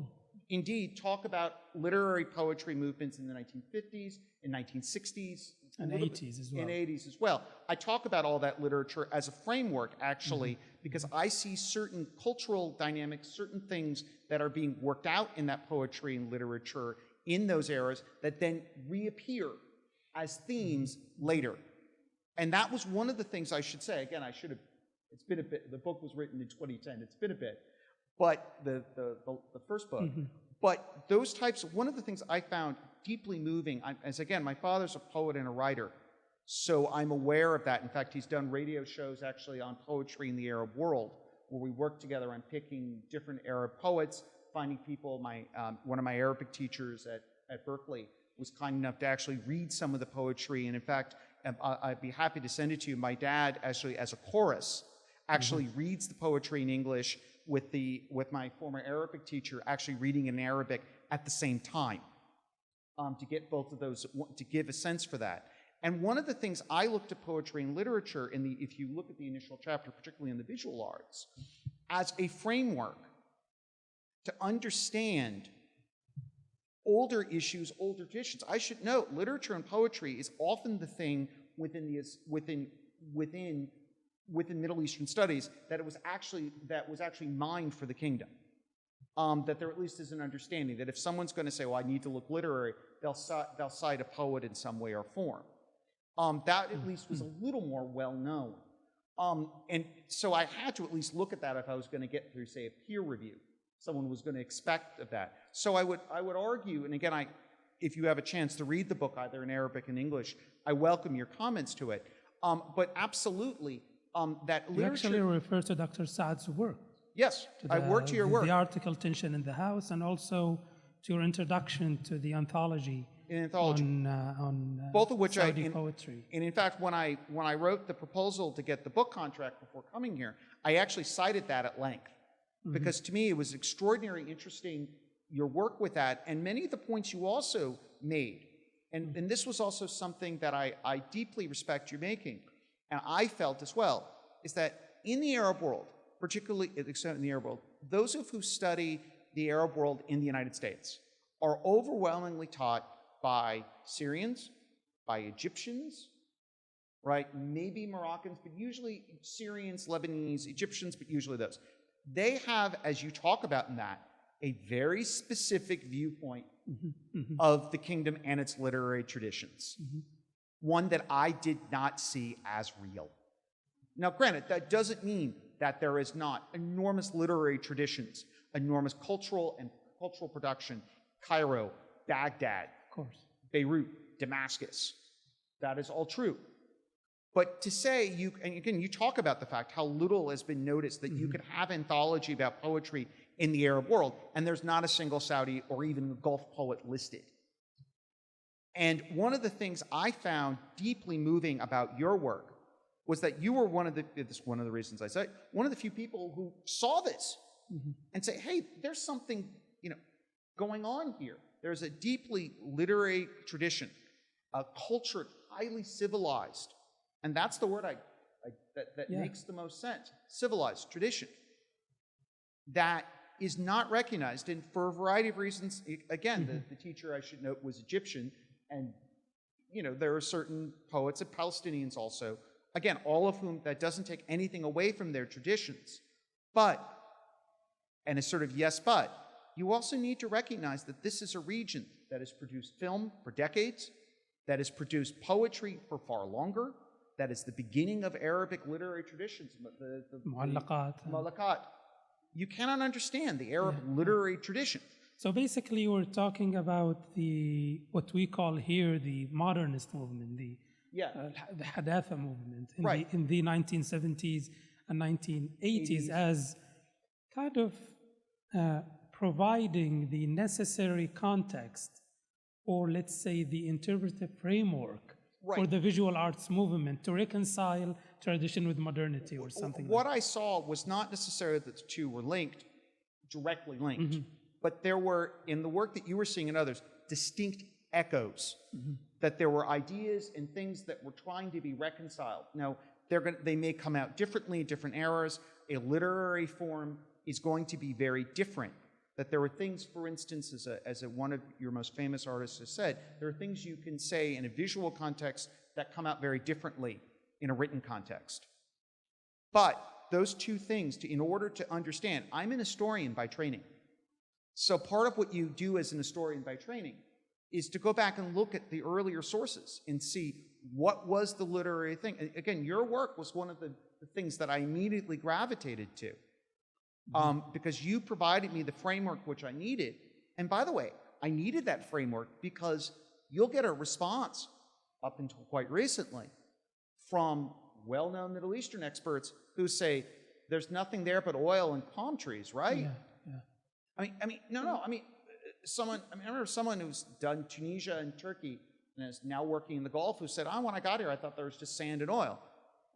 indeed talk about literary poetry movements in the 1950s, in 1960s, and 80s as well. In 80s as well. I talk about all that literature as a framework, actually, because I see certain cultural dynamics, certain things that are being worked out in that poetry and literature in those eras that then reappear as themes later. And that was one of the things I should say. Again, it's been a bit, the book was written in 2010, it's been a bit, but the first book. But those types, one of the things I found deeply moving, as again, my father's a poet and a writer, so I'm aware of that. In fact, he's done radio shows actually on poetry in the Arab world, where we work together on picking different Arab poets, finding people. One of my Arabic teachers at Berkeley was kind enough to actually read some of the poetry, and in fact, I'd be happy to send it to you. My dad, actually, as a chorus, actually reads the poetry in English with my former Arabic teacher actually reading in Arabic at the same time, to get both of those, to give a sense for that. And one of the things I looked at poetry and literature if you look at the initial chapter, particularly in the visual arts, as a framework to understand older issues, older traditions. I should note, literature and poetry is often the thing within Middle Eastern studies that was actually mined for the kingdom. That there at least is an understanding that if someone's going to say, well, I need to look literary, they'll cite a poet in some way or form. That at least was a little more well known. And so I had to at least look at that if I was going to get through, say, a peer review. Someone was going to expect of that. So I would argue, and again, if you have a chance to read the book either in Arabic and English, I welcome your comments to it. But absolutely, that literature... You actually refer to Dr. Saad's work. Yes, I worked to your work. The article Tension in the House, and also to your introduction to the anthology. On both of which Saudi poetry. And in fact, when I wrote the proposal to get the book contract before coming here, I actually cited that at length. Because to me, it was extraordinarily interesting, your work with that, and many of the points you also made. And this was also something that I deeply respect you making, and I felt as well, is that in the Arab world, particularly in the Arab world, those who study the Arab world in the United States are overwhelmingly taught by Syrians, by Egyptians, right? Maybe Moroccans, but usually Syrians, Lebanese, Egyptians, but usually those. They have, as you talk about in that, a very specific viewpoint of the kingdom and its literary traditions. One that I did not see as real. Now, granted, that doesn't mean that there is not enormous literary traditions, enormous cultural production, Cairo, Baghdad, of course, Beirut, Damascus. That is all true. But to say, and again, you talk about the fact how little has been noticed that you could have anthology about poetry in the Arab world, and there's not a single Saudi or even a Gulf poet listed. And one of the things I found deeply moving about your work was that you were one of the reasons I say, one of the few people who saw this and say, hey, there's something, going on here. There's a deeply literary tradition, a culture highly civilized, and that's the word that makes the most sense, civilized tradition, that is not recognized, and for a variety of reasons. Again, the teacher, I should note, was Egyptian, and there are certain poets and Palestinians also, again, all of whom, that doesn't take anything away from their traditions, and a sort of yes but, you also need to recognize that this is a region that has produced film for decades, that has produced poetry for far longer, that is the beginning of Arabic literary traditions, the Mu'allaqat. You cannot understand the Arab literary tradition. So basically, we're talking about what we call here the modernist movement, the Hadatha movement in the 1970s and 1980s as kind of providing the necessary context, or let's say the interpretive framework for the visual arts movement to reconcile tradition with modernity or something. What I saw was not necessarily that the two were directly linked, but there were, in the work that you were seeing and others, distinct echoes, that there were ideas and things that were trying to be reconciled. Now, they may come out differently in different eras. A literary form is going to be very different. That there are things, for instance, as one of your most famous artists has said, there are things you can say in a visual context that come out very differently in a written context. But those two things, in order to understand, I'm an historian by training. So part of what you do as an historian by training is to go back and look at the earlier sources and see what was the literary thing. Again, your work was one of the things that I immediately gravitated to. Because you provided me the framework which I needed. And by the way, I needed that framework because you'll get a response up until quite recently from well-known Middle Eastern experts who say, there's nothing there but oil and palm trees, right? I remember someone who's done Tunisia and Turkey and is now working in the Gulf who said, when I got here, I thought there was just sand and oil.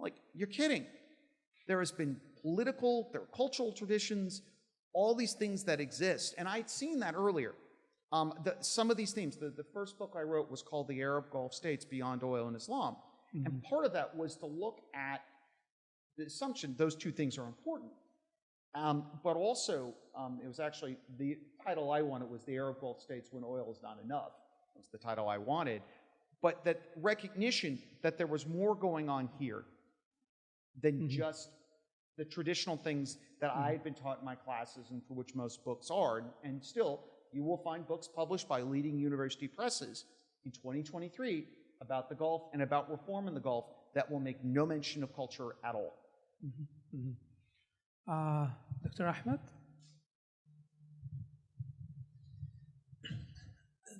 Like, you're kidding. There has been there are cultural traditions, all these things that exist. And I'd seen that earlier. Some of these themes, the first book I wrote was called The Arab Gulf States Beyond Oil and Islam. And part of that was to look at the assumption those two things are important. But also, it was actually, the title I wanted was The Arab Gulf States When Oil Is Not Enough. That was the title I wanted. But that recognition that there was more going on here than just the traditional things that I had been taught in my classes and for which most books are. And still, you will find books published by leading university presses in 2023 about the Gulf and about reform in the Gulf that will make no mention of culture at all. Dr. Ahmed?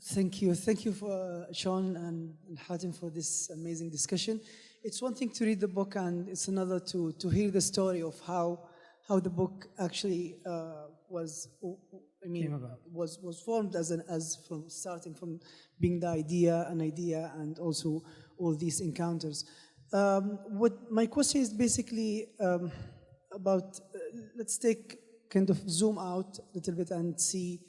Thank you. Thank you for Sean and Hatem for this amazing discussion. It's one thing to read the book, and it's another to hear the story of how the book actually was formed starting from being an idea, and also all these encounters. What my question is basically about. Let's kind of zoom out a little bit and see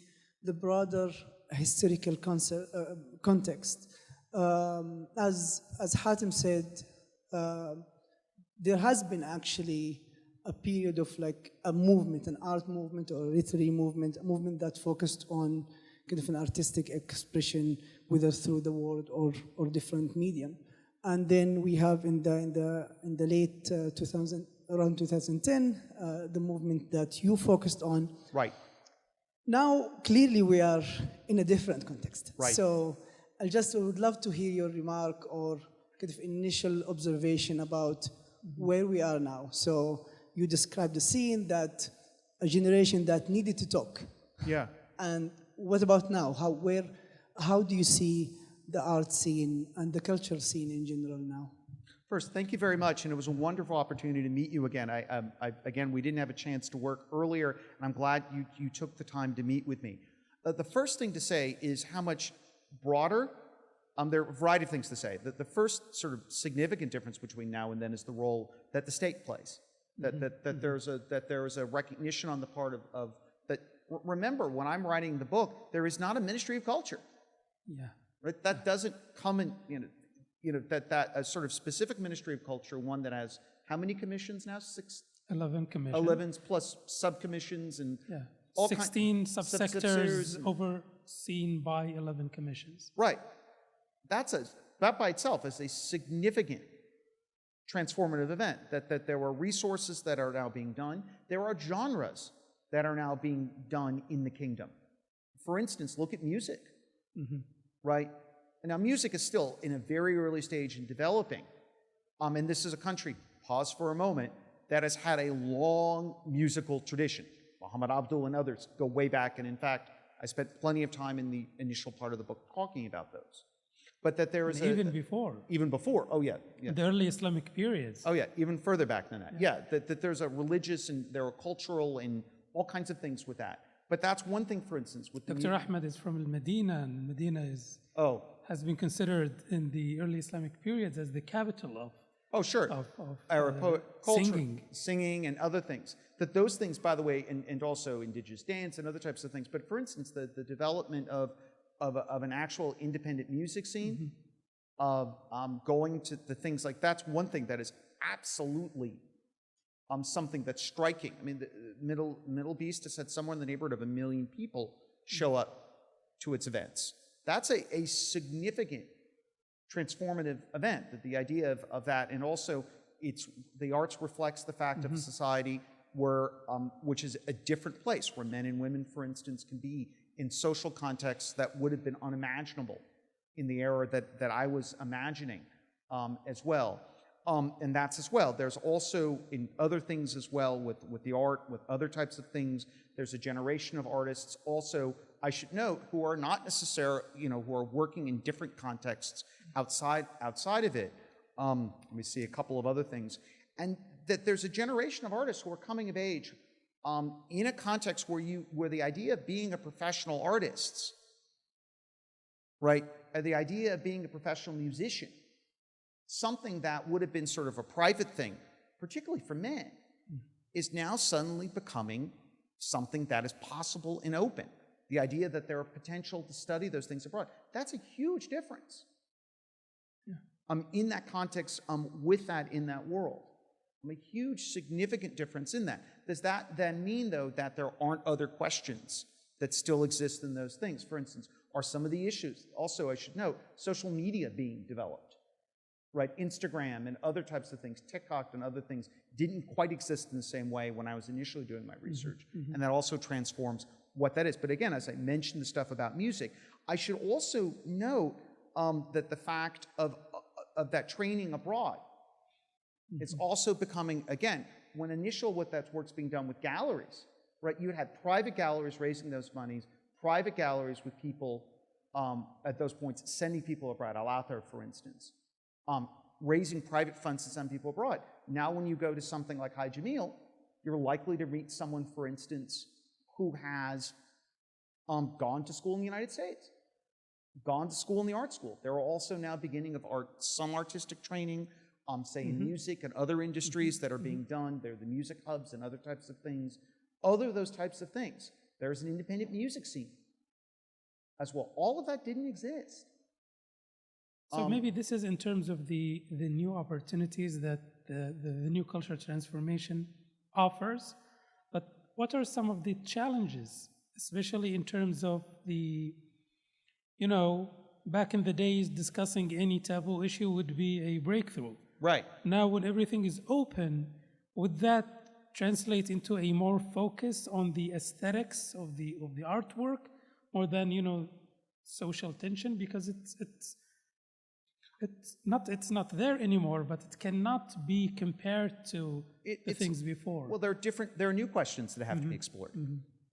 the broader historical context. As Hatem said, there has been actually a period of like a movement, an art movement or a literary movement, a movement that focused on kind of an artistic expression, whether through the word or different medium. And then we have in the late around 2010, the movement that you focused on. Right. Now, clearly, we are in a different context. Right. So I would love to hear your remark or kind of initial observation about where we are now. So you described the scene, that a generation that needed to talk. Yeah. And what about now? How do you see the art scene and the culture scene in general now? First, thank you very much, and it was a wonderful opportunity to meet you again. Again, we didn't have a chance to work earlier, and I'm glad you took the time to meet with me. The first thing to say is how much broader. There are a variety of things to say. The first sort of significant difference between now and then is the role that the state plays. That there is a recognition on the part of that. Remember, when I'm writing the book, there is not a Ministry of Culture. Yeah. Right. That doesn't come in. That a sort of specific Ministry of Culture, one that has how many commissions now? 11 commissions. 11 plus subcommissions and yeah. all 16 subsectors overseen by 11 commissions. Right. That by itself is a significant transformative event, that there are resources that are now being done. There are genres that are now being done in the kingdom. For instance, look at music, right? And now music is still in a very early stage in developing. And this is a country, pause for a moment, that has had a long musical tradition. Muhammad Abdul and others go way back, and in fact, I spent plenty of time in the initial part of the book talking about those. But that there is even before. Even before, oh yeah. The early Islamic periods. Oh yeah, even further back than that. Yeah, that there's a religious and there are cultural and all kinds of things with that. But that's one thing, for instance, with Dr. Ahmed is from Medina, and Medina has been considered in the early Islamic periods as the capital of Arab culture, singing and other things. That those things, by the way, and also indigenous dance and other types of things. But for instance, the development of an actual independent music scene, of going to the things like that's one thing that is absolutely something that's striking. I mean, the Middle East has had somewhere in the neighborhood of 1 million people show up to its events. That's a significant transformative event, that the idea of that, and also the arts reflects the fact of a society which is a different place, where men and women, for instance, can be in social contexts that would have been unimaginable in the era that I was imagining as well. And that's as well. There's also in other things as well with the art, with other types of things, there's a generation of artists also, I should note, who are not necessarily, who are working in different contexts outside of it. Let me see a couple of other things. And that there's a generation of artists who are coming of age in a context where the idea of being a professional artist, right, the idea of being a professional musician, something that would have been sort of a private thing, particularly for men, is now suddenly becoming something that is possible and open. The idea that there are potential to study those things abroad, that's a huge difference. In that context, with that in that world. A huge, significant difference in that. Does that then mean, though, that there aren't other questions that still exist in those things? For instance, are some of the issues, also I should note, social media being developed, right? Instagram and other types of things, TikTok and other things didn't quite exist in the same way when I was initially doing my research. And that also transforms what that is. But again, as I mentioned the stuff about music, I should also note that the fact of that training abroad, it's also becoming, again, when what that work's being done with galleries, right? You had private galleries raising those monies, private galleries with people at those points sending people abroad. Al-Athar, for instance, raising private funds to send people abroad. Now when you go to something like High Jamil, you're likely to meet someone, for instance, who has gone to school in the United States, gone to school in the art school. There are also now beginning of some artistic training, say in music and other industries that are being done. There are the music hubs and other types of things. Other those types of things. There's an independent music scene as well. All of that didn't exist. So maybe this is in terms of the new opportunities that the new cultural transformation offers, but what are some of the challenges, especially in terms of the, back in the days, discussing any taboo issue would be a breakthrough. Right. Now when everything is open, would that translate into a more focus on the aesthetics of the artwork more than, social tension? Because it's not there anymore, but it cannot be compared to the things before. Well, there are new questions that have to be explored.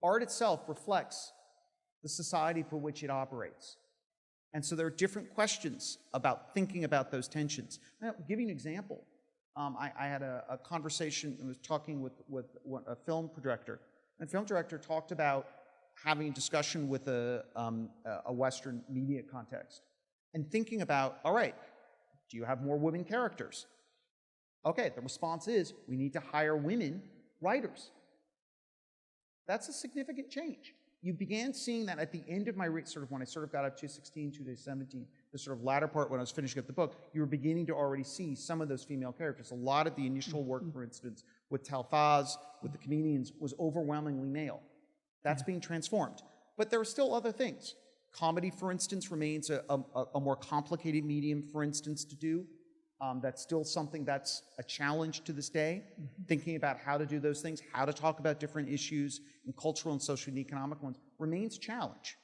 Art itself reflects the society for which it operates. And so there are different questions about thinking about those tensions. I'll give you an example. I had a conversation, I was talking with a film director. And the film director talked about having a discussion with a Western media context and thinking about, all right, do you have more women characters? Okay, the response is, we need to hire women writers. That's a significant change. You began seeing that at the end of my, when I got up to 2016, 2017, the sort of latter part when I was finishing up the book, you were beginning to already see some of those female characters. A lot of the initial work, for instance, with Talfaz, with the comedians, was overwhelmingly male. That's being transformed. But there are still other things. Comedy, for instance, remains a more complicated medium, for instance, to do. That's still something that's a challenge to this day. Thinking about how to do those things, how to talk about different issues and cultural and social and economic ones remains a challenge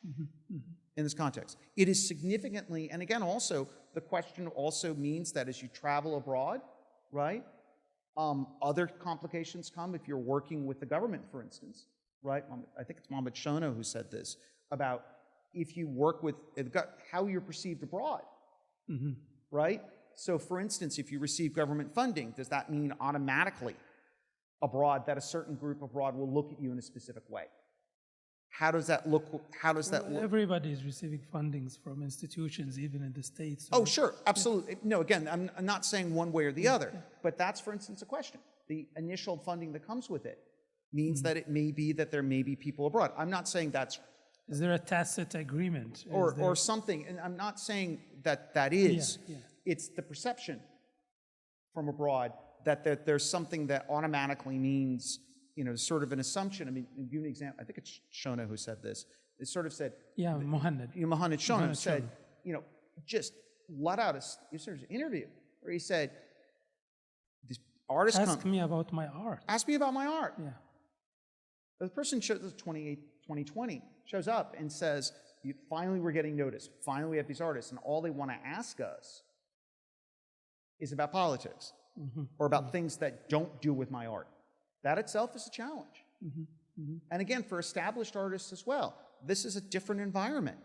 in this context. It is significantly, and again, also, the question also means that as you travel abroad, right, other complications come if you're working with the government, for instance, right? I think it's Mohammed Shono who said this, about if you work with, how you're perceived abroad, right? So for instance, if you receive government funding, does that mean automatically abroad that a certain group abroad will look at you in a specific way? How does that look? How does that look? Everybody is receiving fundings from institutions, even in the States. Oh, sure, absolutely. No, again, I'm not saying one way or the other, but that's, for instance, a question. The initial funding that comes with it means that it may be that there may be people abroad. I'm not saying that's... Is there a tacit agreement? Or something, and I'm not saying that that is. It's the perception from abroad that there's something that automatically means, sort of an assumption. I mean, to give you an example, I think it's Shona who said this. It sort of said... Yeah, Mohammed. Mohammed Shona said, just let out an interview where he said, this artist... Ask me about my art. Ask me about my art. Yeah. The person shows, this is 2020, shows up and says, finally we're getting noticed. Finally we have these artists, and all they want to ask us is about politics or about things that don't deal with my art. That itself is a challenge. And again, for established artists as well, this is a different environment,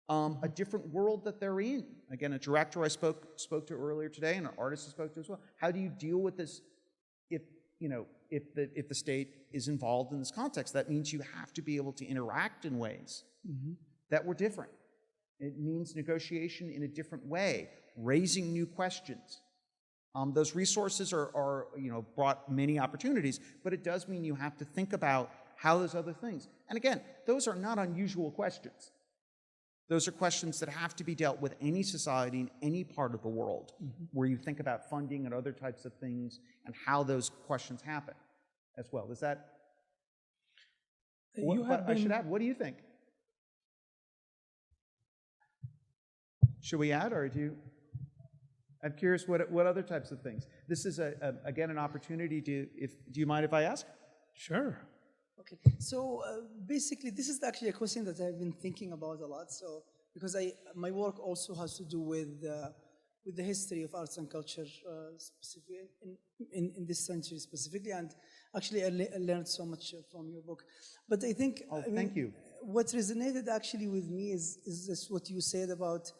a different world that they're in. Again, a director I spoke to earlier today, and an artist I spoke to as well. How do you deal with this if the state is involved in this context? That means you have to be able to interact in ways that were different. It means negotiation in a different way, raising new questions. Those resources are brought many opportunities, but it does mean you have to think about how those other things. And again, those are not unusual questions. Those are questions that have to be dealt with any society in any part of the world where you think about funding and other types of things and how those questions happen as well. Is that... I should add, what do you think? Should we add, or do you... I'm curious what other types of things. This is, again, an opportunity to... Do you mind if I ask? Sure. Okay, so basically this is actually a question that I've been thinking about a lot. So because my work also has to do with with the history of arts and culture, specifically in this century specifically. And actually, I learned so much from your book. But I think, thank you. What resonated actually with me is this, what you said about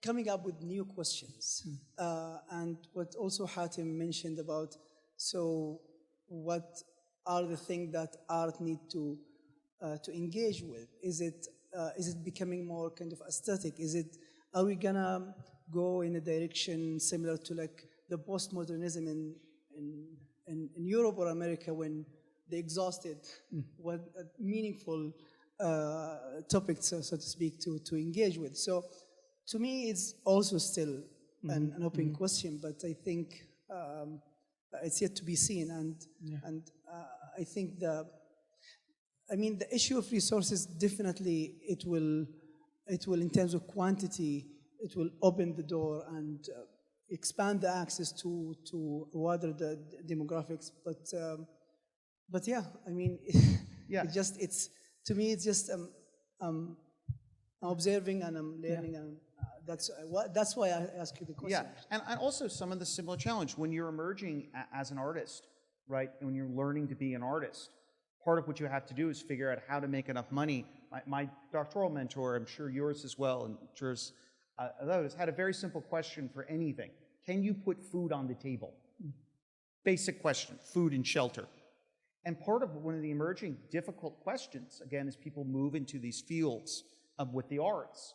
coming up with new questions. And what also Hatem mentioned about, so what are the things that art need to engage with? Is it becoming more kind of aesthetic? Are we gonna go in a direction similar to like the postmodernism in Europe or America, when they exhausted what meaningful topics, so to speak, to engage with? So to me, it's also still an open question, but I think it's yet to be seen. And I think the issue of resources, definitely it will in terms of quantity, it will open the door and expand the access to wider the demographics. But yeah, I mean, to me, it's just I'm observing and I'm learning, and that's why I ask you the question. Yeah, and also some of the similar challenge when you're emerging as an artist, right? When you're learning to be an artist, part of what you have to do is figure out how to make enough money. My doctoral mentor, I'm sure yours as well, and yours, others, had a very simple question for anything. Can you put food on the table? Basic question, food and shelter. And part of one of the emerging difficult questions, again, as people move into these fields with the arts,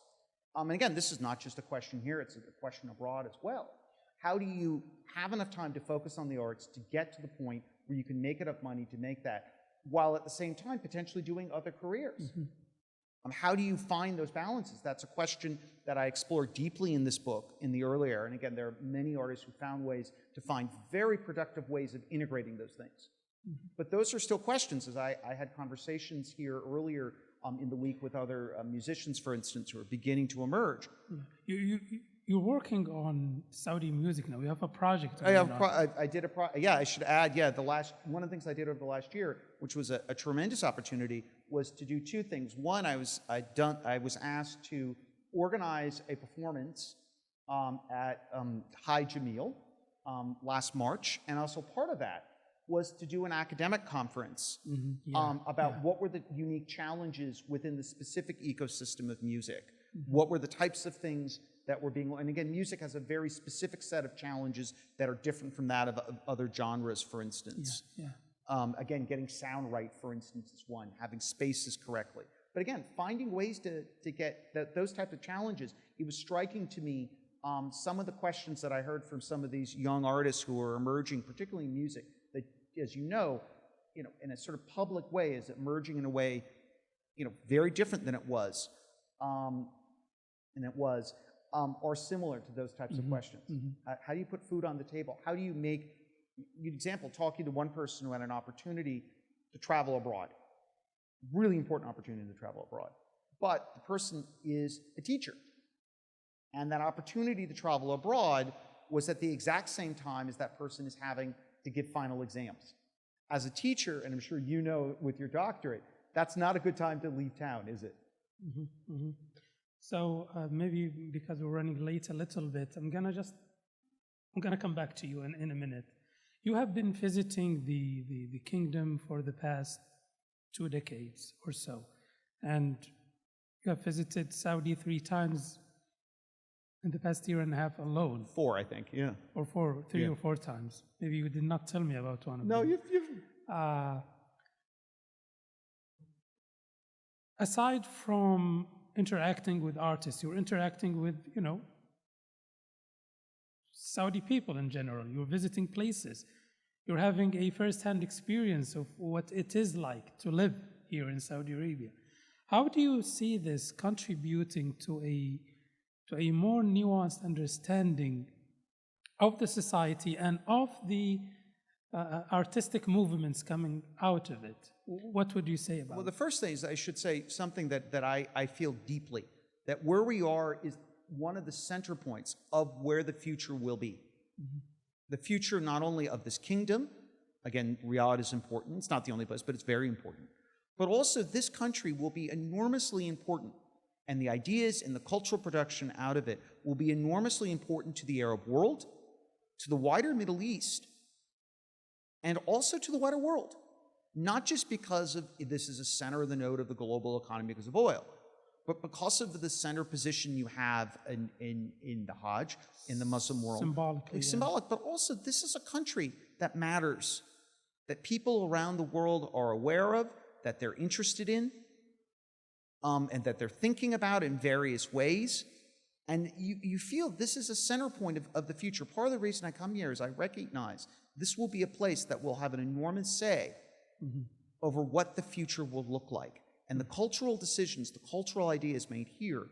and again, this is not just a question here, it's a question abroad as well. How do you have enough time to focus on the arts to get to the point where you can make enough money to make that, while at the same time potentially doing other careers? How do you find those balances? That's a question that I explore deeply in this book in the earlier, and again, there are many artists who found ways to find very productive ways of integrating those things. But those are still questions, as I had conversations here earlier in the week with other musicians, for instance, who are beginning to emerge. You're working on Saudi music now. You have a project. I did a project. Yeah, I should add. Yeah, one of the things I did over the last year, which was a tremendous opportunity, was to do two things. One, I was asked to organize a performance at High Jamil last March, and also part of that was to do an academic conference about what were the unique challenges within the specific ecosystem of music. What were the types of things that were being, and again, music has a very specific set of challenges that are different from that of other genres, for instance. Again, getting sound right, for instance, is one, having spaces correctly. But again, finding ways to get those types of challenges. It was striking to me some of the questions that I heard from some of these young artists who are emerging, particularly in music, that, as you know, in a sort of public way, is emerging in a way, very different than it was, or similar to those types of questions. How do you put food on the table? How do you make, example, talking to one person who had an opportunity to travel abroad, really important opportunity to travel abroad, but the person is a teacher. And that opportunity to travel abroad was at the exact same time as that person is having to give final exams. As a teacher, and I'm sure you know with your doctorate, that's not a good time to leave town, is it? So maybe because we're running late a little bit, I'm gonna come back to you in a minute. You have been visiting the kingdom for the past 2 decades or so, and you have visited Saudi 3 times in the past year and a half alone. 4, I think, yeah. Or 3 or 4 times. Maybe you did not tell me about one of them. No, you've aside from interacting with artists, you're interacting with, Saudi people in general. You're visiting places. You're having a first-hand experience of what it is like to live here in Saudi Arabia. How do you see this contributing to a more nuanced understanding of the society and of the artistic movements coming out of it? What would you say about it? Well, the first thing is I should say something that I feel deeply, that where we are is one of the center points of where the future will be. The future not only of this kingdom, again, Riyadh is important, it's not the only place, but it's very important, but also this country will be enormously important and the ideas and the cultural production out of it will be enormously important to the Arab world, to the wider Middle East, and also to the wider world. Not just because of this is a center of the node of the global economy because of oil, but because of the center position you have in the Hajj, in the Muslim world. Symbolically. Symbolic, but also this is a country that matters, that people around the world are aware of, that they're interested in, and that they're thinking about in various ways. And you feel this is a center point of the future. Part of the reason I come here is I recognize this will be a place that will have an enormous say over what the future will look like. And the cultural decisions, the cultural ideas made here,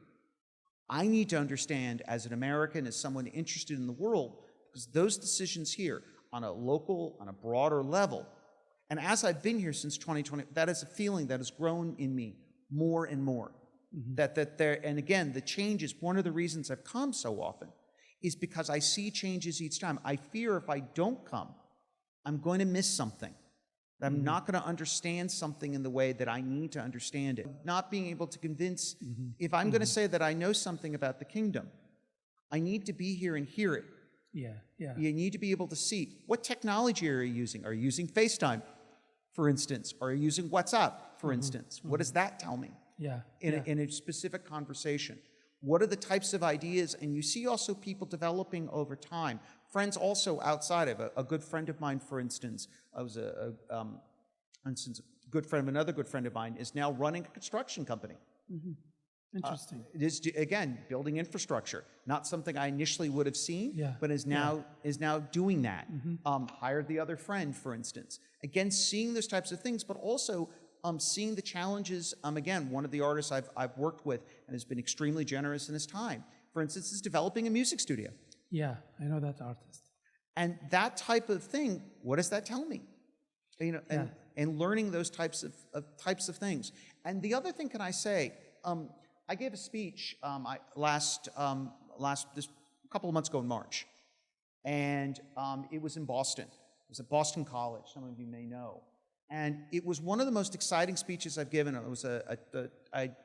I need to understand as an American, as someone interested in the world, because those decisions here on a local, on a broader level, and as I've been here since 2020, that is a feeling that has grown in me more and more. That there, and again, the changes, one of the reasons I've come so often is because I see changes each time. I fear if I don't come, I'm going to miss something. I'm not going to understand something in the way that I need to understand it. Not being able to convince, if I'm going to say that I know something about the kingdom, I need to be here and hear it. Yeah. You need to be able to see, what technology are you using? Are you using FaceTime, for instance? Are you using WhatsApp, for instance? What does that tell me? In a specific conversation? What are the types of ideas? And you see also people developing over time. Friends also outside of a good friend of mine, for instance, good friend of another good friend of mine is now running a construction company. Interesting. It is, again, building infrastructure. Not something I initially would have seen, but is now doing that. Hired the other friend, for instance. Again, seeing those types of things, but also seeing the challenges. Again, one of the artists I've worked with and has been extremely generous in his time, for instance, is developing a music studio. Yeah, I know that artist. And that type of thing, what does that tell me? You know, and learning those types of things. And the other thing, can I say, I gave a speech this couple of months ago in March, and it was in Boston. It was at Boston College. Some of you may know. And it was one of the most exciting speeches I've given. It was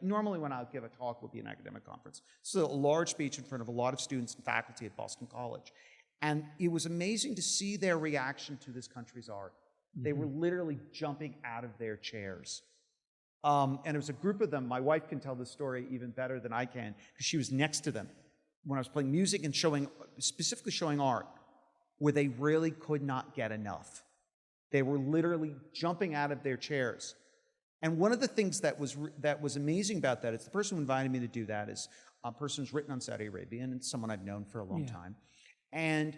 normally when I give a talk would be an academic conference. So a large speech in front of a lot of students and faculty at Boston College. And it was amazing to see their reaction to this country's art. They were literally jumping out of their chairs. And it was a group of them. My wife can tell this story even better than I can, because she was next to them when I was playing music and specifically showing art, where they really could not get enough. They were literally jumping out of their chairs. And one of the things that was amazing about that is the person who invited me to do that is a person who's written on Saudi Arabia, and it's someone I've known for a long time. And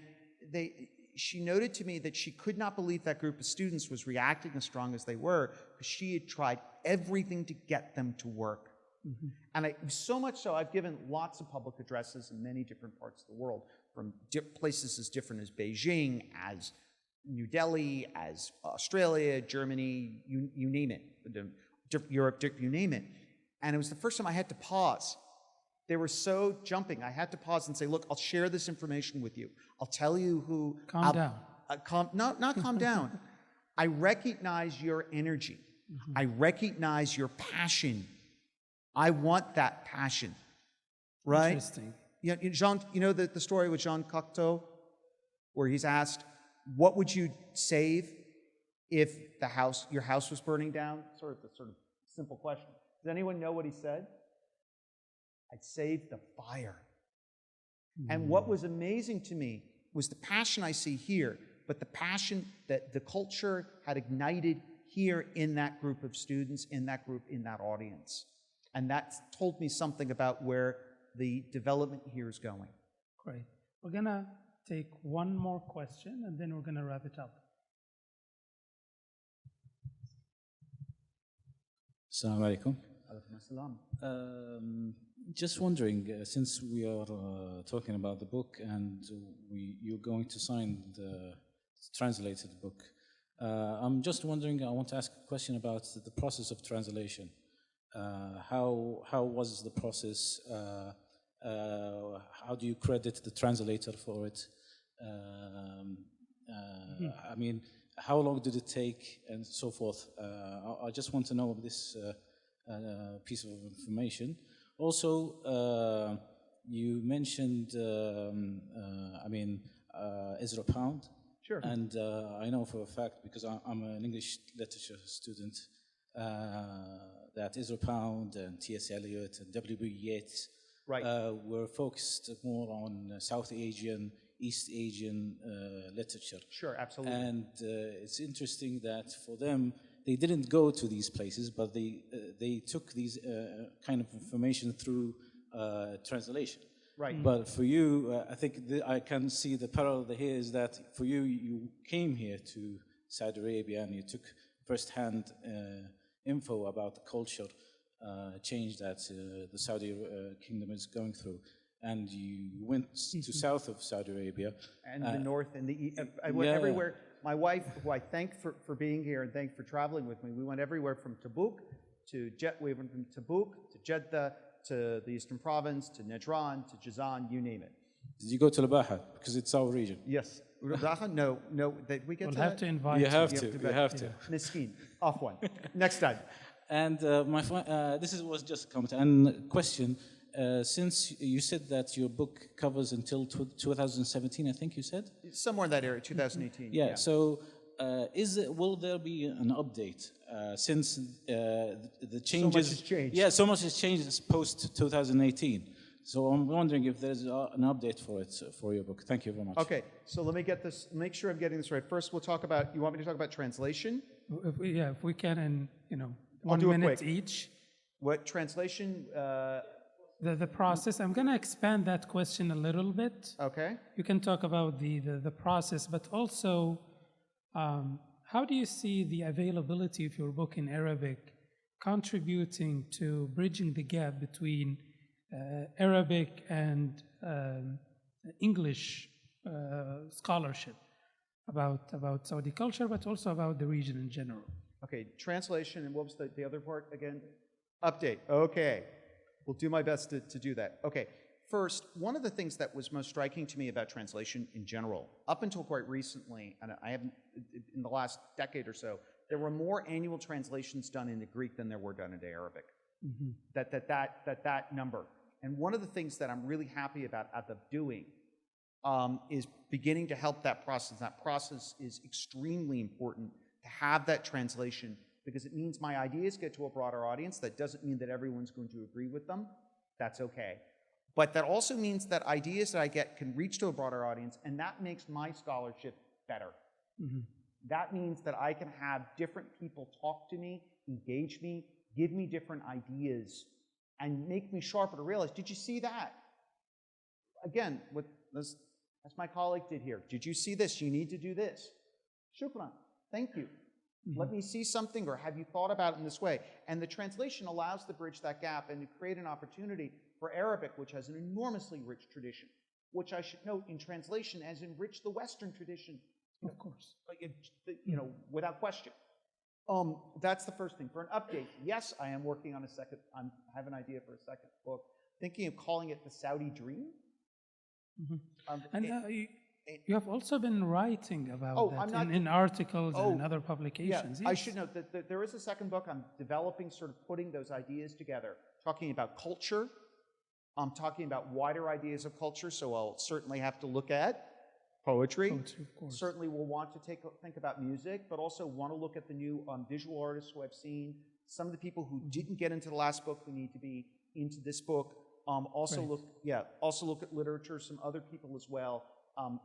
she noted to me that she could not believe that group of students was reacting as strong as they were, because she had tried everything to get them to work. And so much so, I've given lots of public addresses in many different parts of the world, from places as different as Beijing, as New Delhi, as Australia, Germany, you name it, Europe, you name it. And it was the first time I had to pause. They were so jumping. I had to pause and say, look, I'll share this information with you. I'll tell you who... Calm down. Not calm down. I recognize your energy. I recognize your passion. I want that passion. Right? Interesting. Jean, you know the story with Jean Cocteau, where he's asked, what would you save if your house was burning down? Sort of simple question. Does anyone know what he said? I'd save the fire. And what was amazing to me was the passion I see here, but the passion that the culture had ignited here in that group of students, in that audience. And that told me something about where the development here is going. Great. We're going to take one more question, and then we're going to wrap it up. Assalamu alaikum. Just wondering, since we are talking about the book and you're going to sign the translated book, I'm just wondering, I want to ask a question about the process of translation. How was the process? How do you credit the translator for it? I mean, how long did it take, and so forth? I just want to know this piece of information. Also, you mentioned, Ezra Pound. Sure. And I know for a fact, because I'm an English literature student, that Ezra Pound and T.S. Eliot and W.B. Yeats were focused more on South Asian, East Asian literature. Sure, absolutely. And it's interesting that for them, they didn't go to these places, but they took these kind of information through translation. Right. But for you, I think I can see the parallel here is that for you, you came here to Saudi Arabia and you took first-hand info about the culture change that the Saudi kingdom is going through. And you went to south of Saudi Arabia. And the north and the east. I went everywhere. My wife, who I thank for being here and thank for traveling with me, we went everywhere from Tabuk to Jeddah, to the Eastern Province, to Najran, to Jazan, you name it. Did you go to Labaha? Because it's our region. Yes. Labaha? No. We get We'll to have that? to invite you. Have to. You have to. Niskin. Off one. Next time. And this was just a comment and question. Since you said that your book covers until 2017, I think you said? Somewhere in that area, 2018. Yeah. So will there be an update since the changes? So much has changed. Yeah, so much has changed post 2018. So I'm wondering if there's an update for it for your book. Thank you very much. Okay, so let me get this. Make sure I'm getting this right. First, we'll talk about. You want me to talk about translation? If we can, in I'll 1 do it minute quick. each. What translation? The process. I'm going to expand that question a little bit. Okay. You can talk about the process, but also how do you see the availability of your book in Arabic contributing to bridging the gap between Arabic and English scholarship about Saudi culture, but also about the region in general? Okay, translation, and what was the other part again? Update. Okay. We'll do my best to do that. Okay, first, one of the things that was most striking to me about translation in general, up until quite recently, and I haven't, in the last decade or so, there were more annual translations done into Greek than there were done into Arabic. Mm-hmm. That number. And one of the things that I'm really happy about doing is beginning to help that process. That process is extremely important to have that translation, because it means my ideas get to a broader audience. That doesn't mean that everyone's going to agree with them. That's okay. But that also means that ideas that I get can reach to a broader audience, and that makes my scholarship better. Mm-hmm. That means that I can have different people talk to me, engage me, give me different ideas, and make me sharper to realize, did you see that? Again, as my colleague did here, did you see this? You need to do this. Shukran. Thank you. Mm-hmm. Let me see something, or have you thought about it in this way? And the translation allows to bridge that gap and to create an opportunity for Arabic, which has an enormously rich tradition, which I should note in translation has enriched the Western tradition. Of course. Without question. That's the first thing. For an update, yes, I am working on I have an idea for a second book, thinking of calling it The Saudi Dream. Mm-hmm. You have also been writing about that in articles and in other publications. Yeah, yes. I should note that there is a second book I'm developing, sort of putting those ideas together, talking about culture. I'm talking about wider ideas of culture, so I'll certainly have to look at poetry. Of course. Certainly we'll want to think about music, but also want to look at the new visual artists who I've seen, some of the people who didn't get into the last book who need to be into this book. Also look at literature, some other people as well,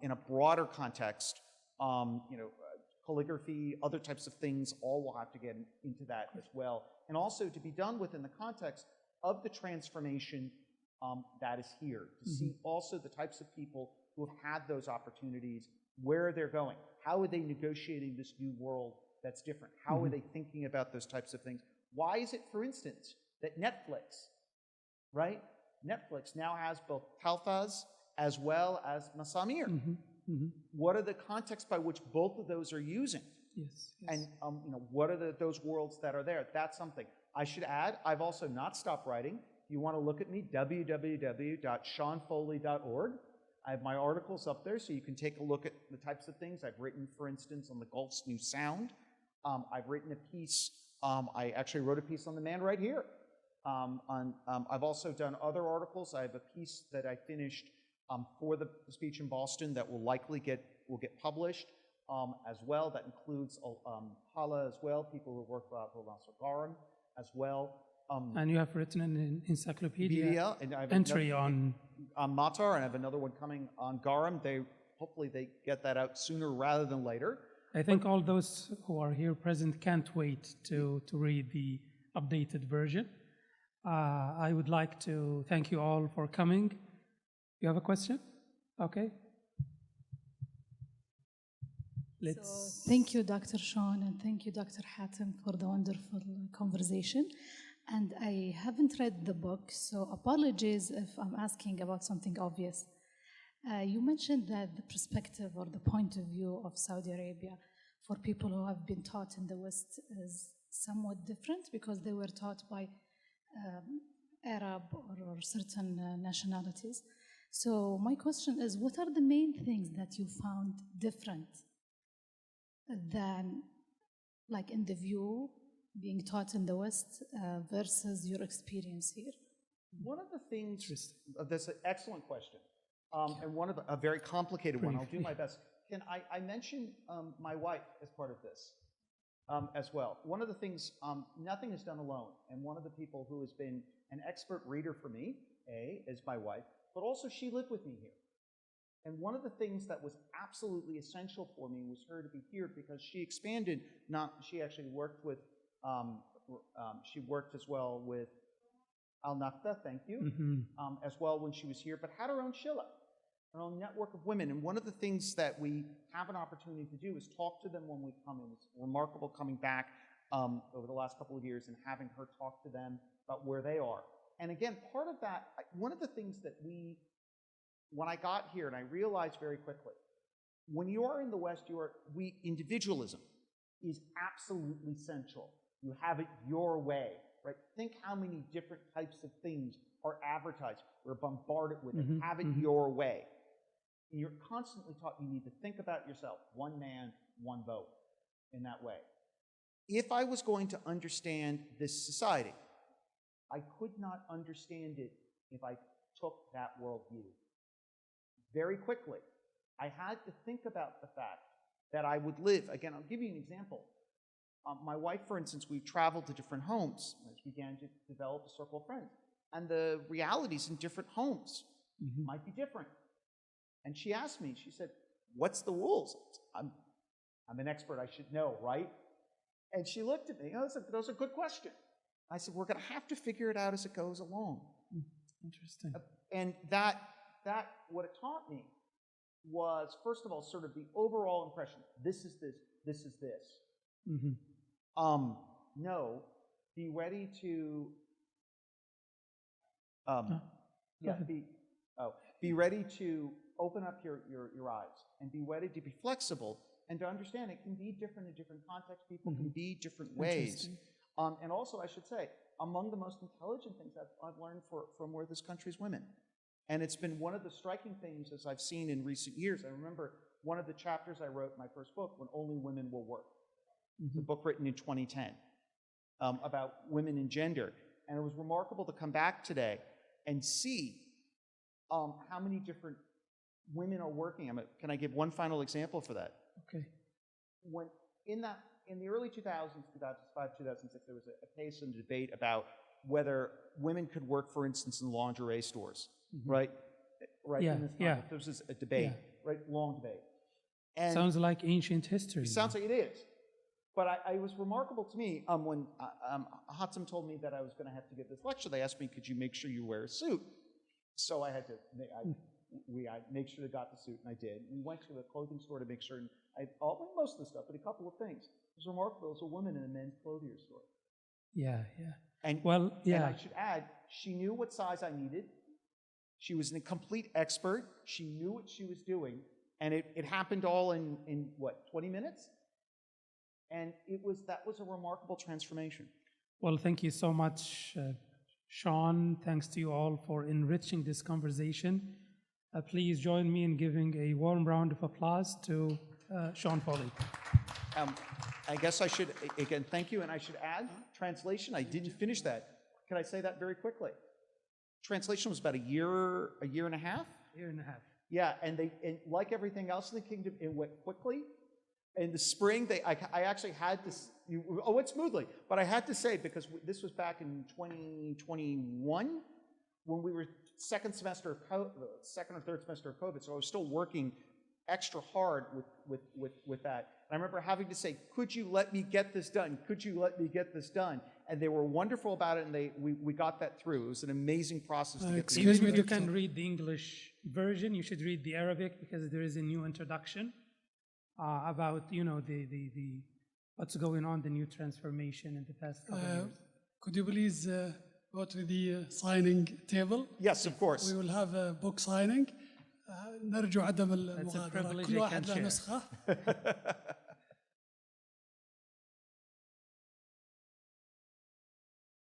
in a broader context, calligraphy, other types of things, all will have to get into that as well. And also to be done within the context of the transformation that is here, to see also the types of people who have had those opportunities, where they're going, how are they negotiating this new world that's different, how are they thinking about those types of things. Why is it, for instance, that Netflix now has both Talfaz as well as Masamir? What are the contexts by which both of those are using? Yes. And what are those worlds that are there? That's something. I should add, I've also not stopped writing. If you want to look at me, www.seanfoley.org. I have my articles up there, so you can take a look at the types of things I've written, for instance, on the Gulf's new sound. I've written a piece, I actually wrote a piece on the man right here. I've also done other articles. I have a piece that I finished for the speech in Boston that will likely will get published as well. That includes Hala as well, people who work for Garam as well. And you have written an encyclopedia and I have entry on Matar, and I have another one coming on Garam. Hopefully they get that out sooner rather than later. I think all those who are here present can't wait to read the updated version. I would like to thank you all for coming. You have a question? Okay. So, thank you, Dr. Sean, and thank you, Dr. Hatem, for the wonderful conversation. And I haven't read the book, so apologies if I'm asking about something obvious. You mentioned that the perspective or the point of view of Saudi Arabia for people who have been taught in the West is somewhat different because they were taught by Arab or certain nationalities. So my question is, what are the main things that you found different than, like in the view being taught in the West versus your experience here? One of the things, that's an excellent question, and one of a very complicated one. I'll do my best. Can I mention my wife as part of this as well? One of the things, nothing is done alone, and one of the people who has been an expert reader for me, is my wife, but also she lived with me here. And one of the things that was absolutely essential for me was her to be here because she expanded, she actually worked with, she worked as well with Al-Naqda, thank you, as well when she was here, but had her own shilla, her own network of women. And one of the things that we have an opportunity to do is talk to them when we come in. It's remarkable coming back over the last couple of years and having her talk to them about where they are. And again, part of that, one of the things that when I got here, and I realized very quickly, when you are in the West, individualism is absolutely central. You have it your way, right? Think how many different types of things are advertised. We're bombarded with it. Have it your way. And you're constantly taught you need to think about yourself. One man, one vote, in that way. If I was going to understand this society, I could not understand it if I took that worldview. Very quickly, I had to think about the fact that I would live. Again, I'll give you an example. My wife, for instance, we traveled to different homes as we began to develop a circle of friends. And the realities in different homes might be different. And she asked me, she said, what's the rules? I'm an expert, I should know, right? And she looked at me, that was a good question. I said, we're going to have to figure it out as it goes along. Interesting. And that what it taught me was, first of all, sort of the overall impression. This is this, this is this. No, be ready to be ready to open up your eyes and be ready to be flexible and to understand it can be different in different contexts. People can be different ways. And also, I should say, among the most intelligent things I've learned from where this country's women. And it's been one of the striking things as I've seen in recent years. I remember one of the chapters I wrote in my first book, When Only Women Will Work. It's a book written in 2010 about women and gender. And it was remarkable to come back today and see how many different women are working. Can I give one final example for that? Okay. When in the early 2000s, 2005, 2006, there was a case and debate about whether women could work, for instance, in lingerie stores, right? Right. Yeah. There was a debate, right? Long debate. And sounds like ancient history. It sounds like it is. But it was remarkable to me when Hatem told me that I was going to have to give this lecture. They asked me, could you make sure you wear a suit? So I had to, I make sure they got the suit, and I did. We went to a clothing store to make sure, and most of the stuff, but a couple of things. It was remarkable. There was a woman in a men's clothing store. Yeah. And, and I should add, she knew what size I needed. She was a complete expert. She knew what she was doing. And it happened all in what, 20 minutes? And that was a remarkable transformation. Well, thank you so much, Sean. Thanks to you all for enriching this conversation. Please join me in giving a warm round of applause to Sean Foley. I guess I should, again, thank you, and I should add, translation, I didn't finish that. Can I say that very quickly? Translation was about a year and a half. Year and a half. Yeah, and like everything else in the kingdom, it went quickly. In the spring, I actually had to, it went smoothly, but I had to say, because this was back in 2021, when we were second or third semester of COVID, so I was still working extra hard with that. And I remember having to say, could you let me get this done? Could you let me get this done? And they were wonderful about it, and we got that through. It was an amazing process to get through. Excuse me, you can read the English version. You should read the Arabic, because there is a new introduction about, you know, the what's going on, the new transformation in the past couple of years. Could you please go to the signing table? Yes, of course. We will have a book signing. نرجو عدم المغادرة. كل واحد له نسخة.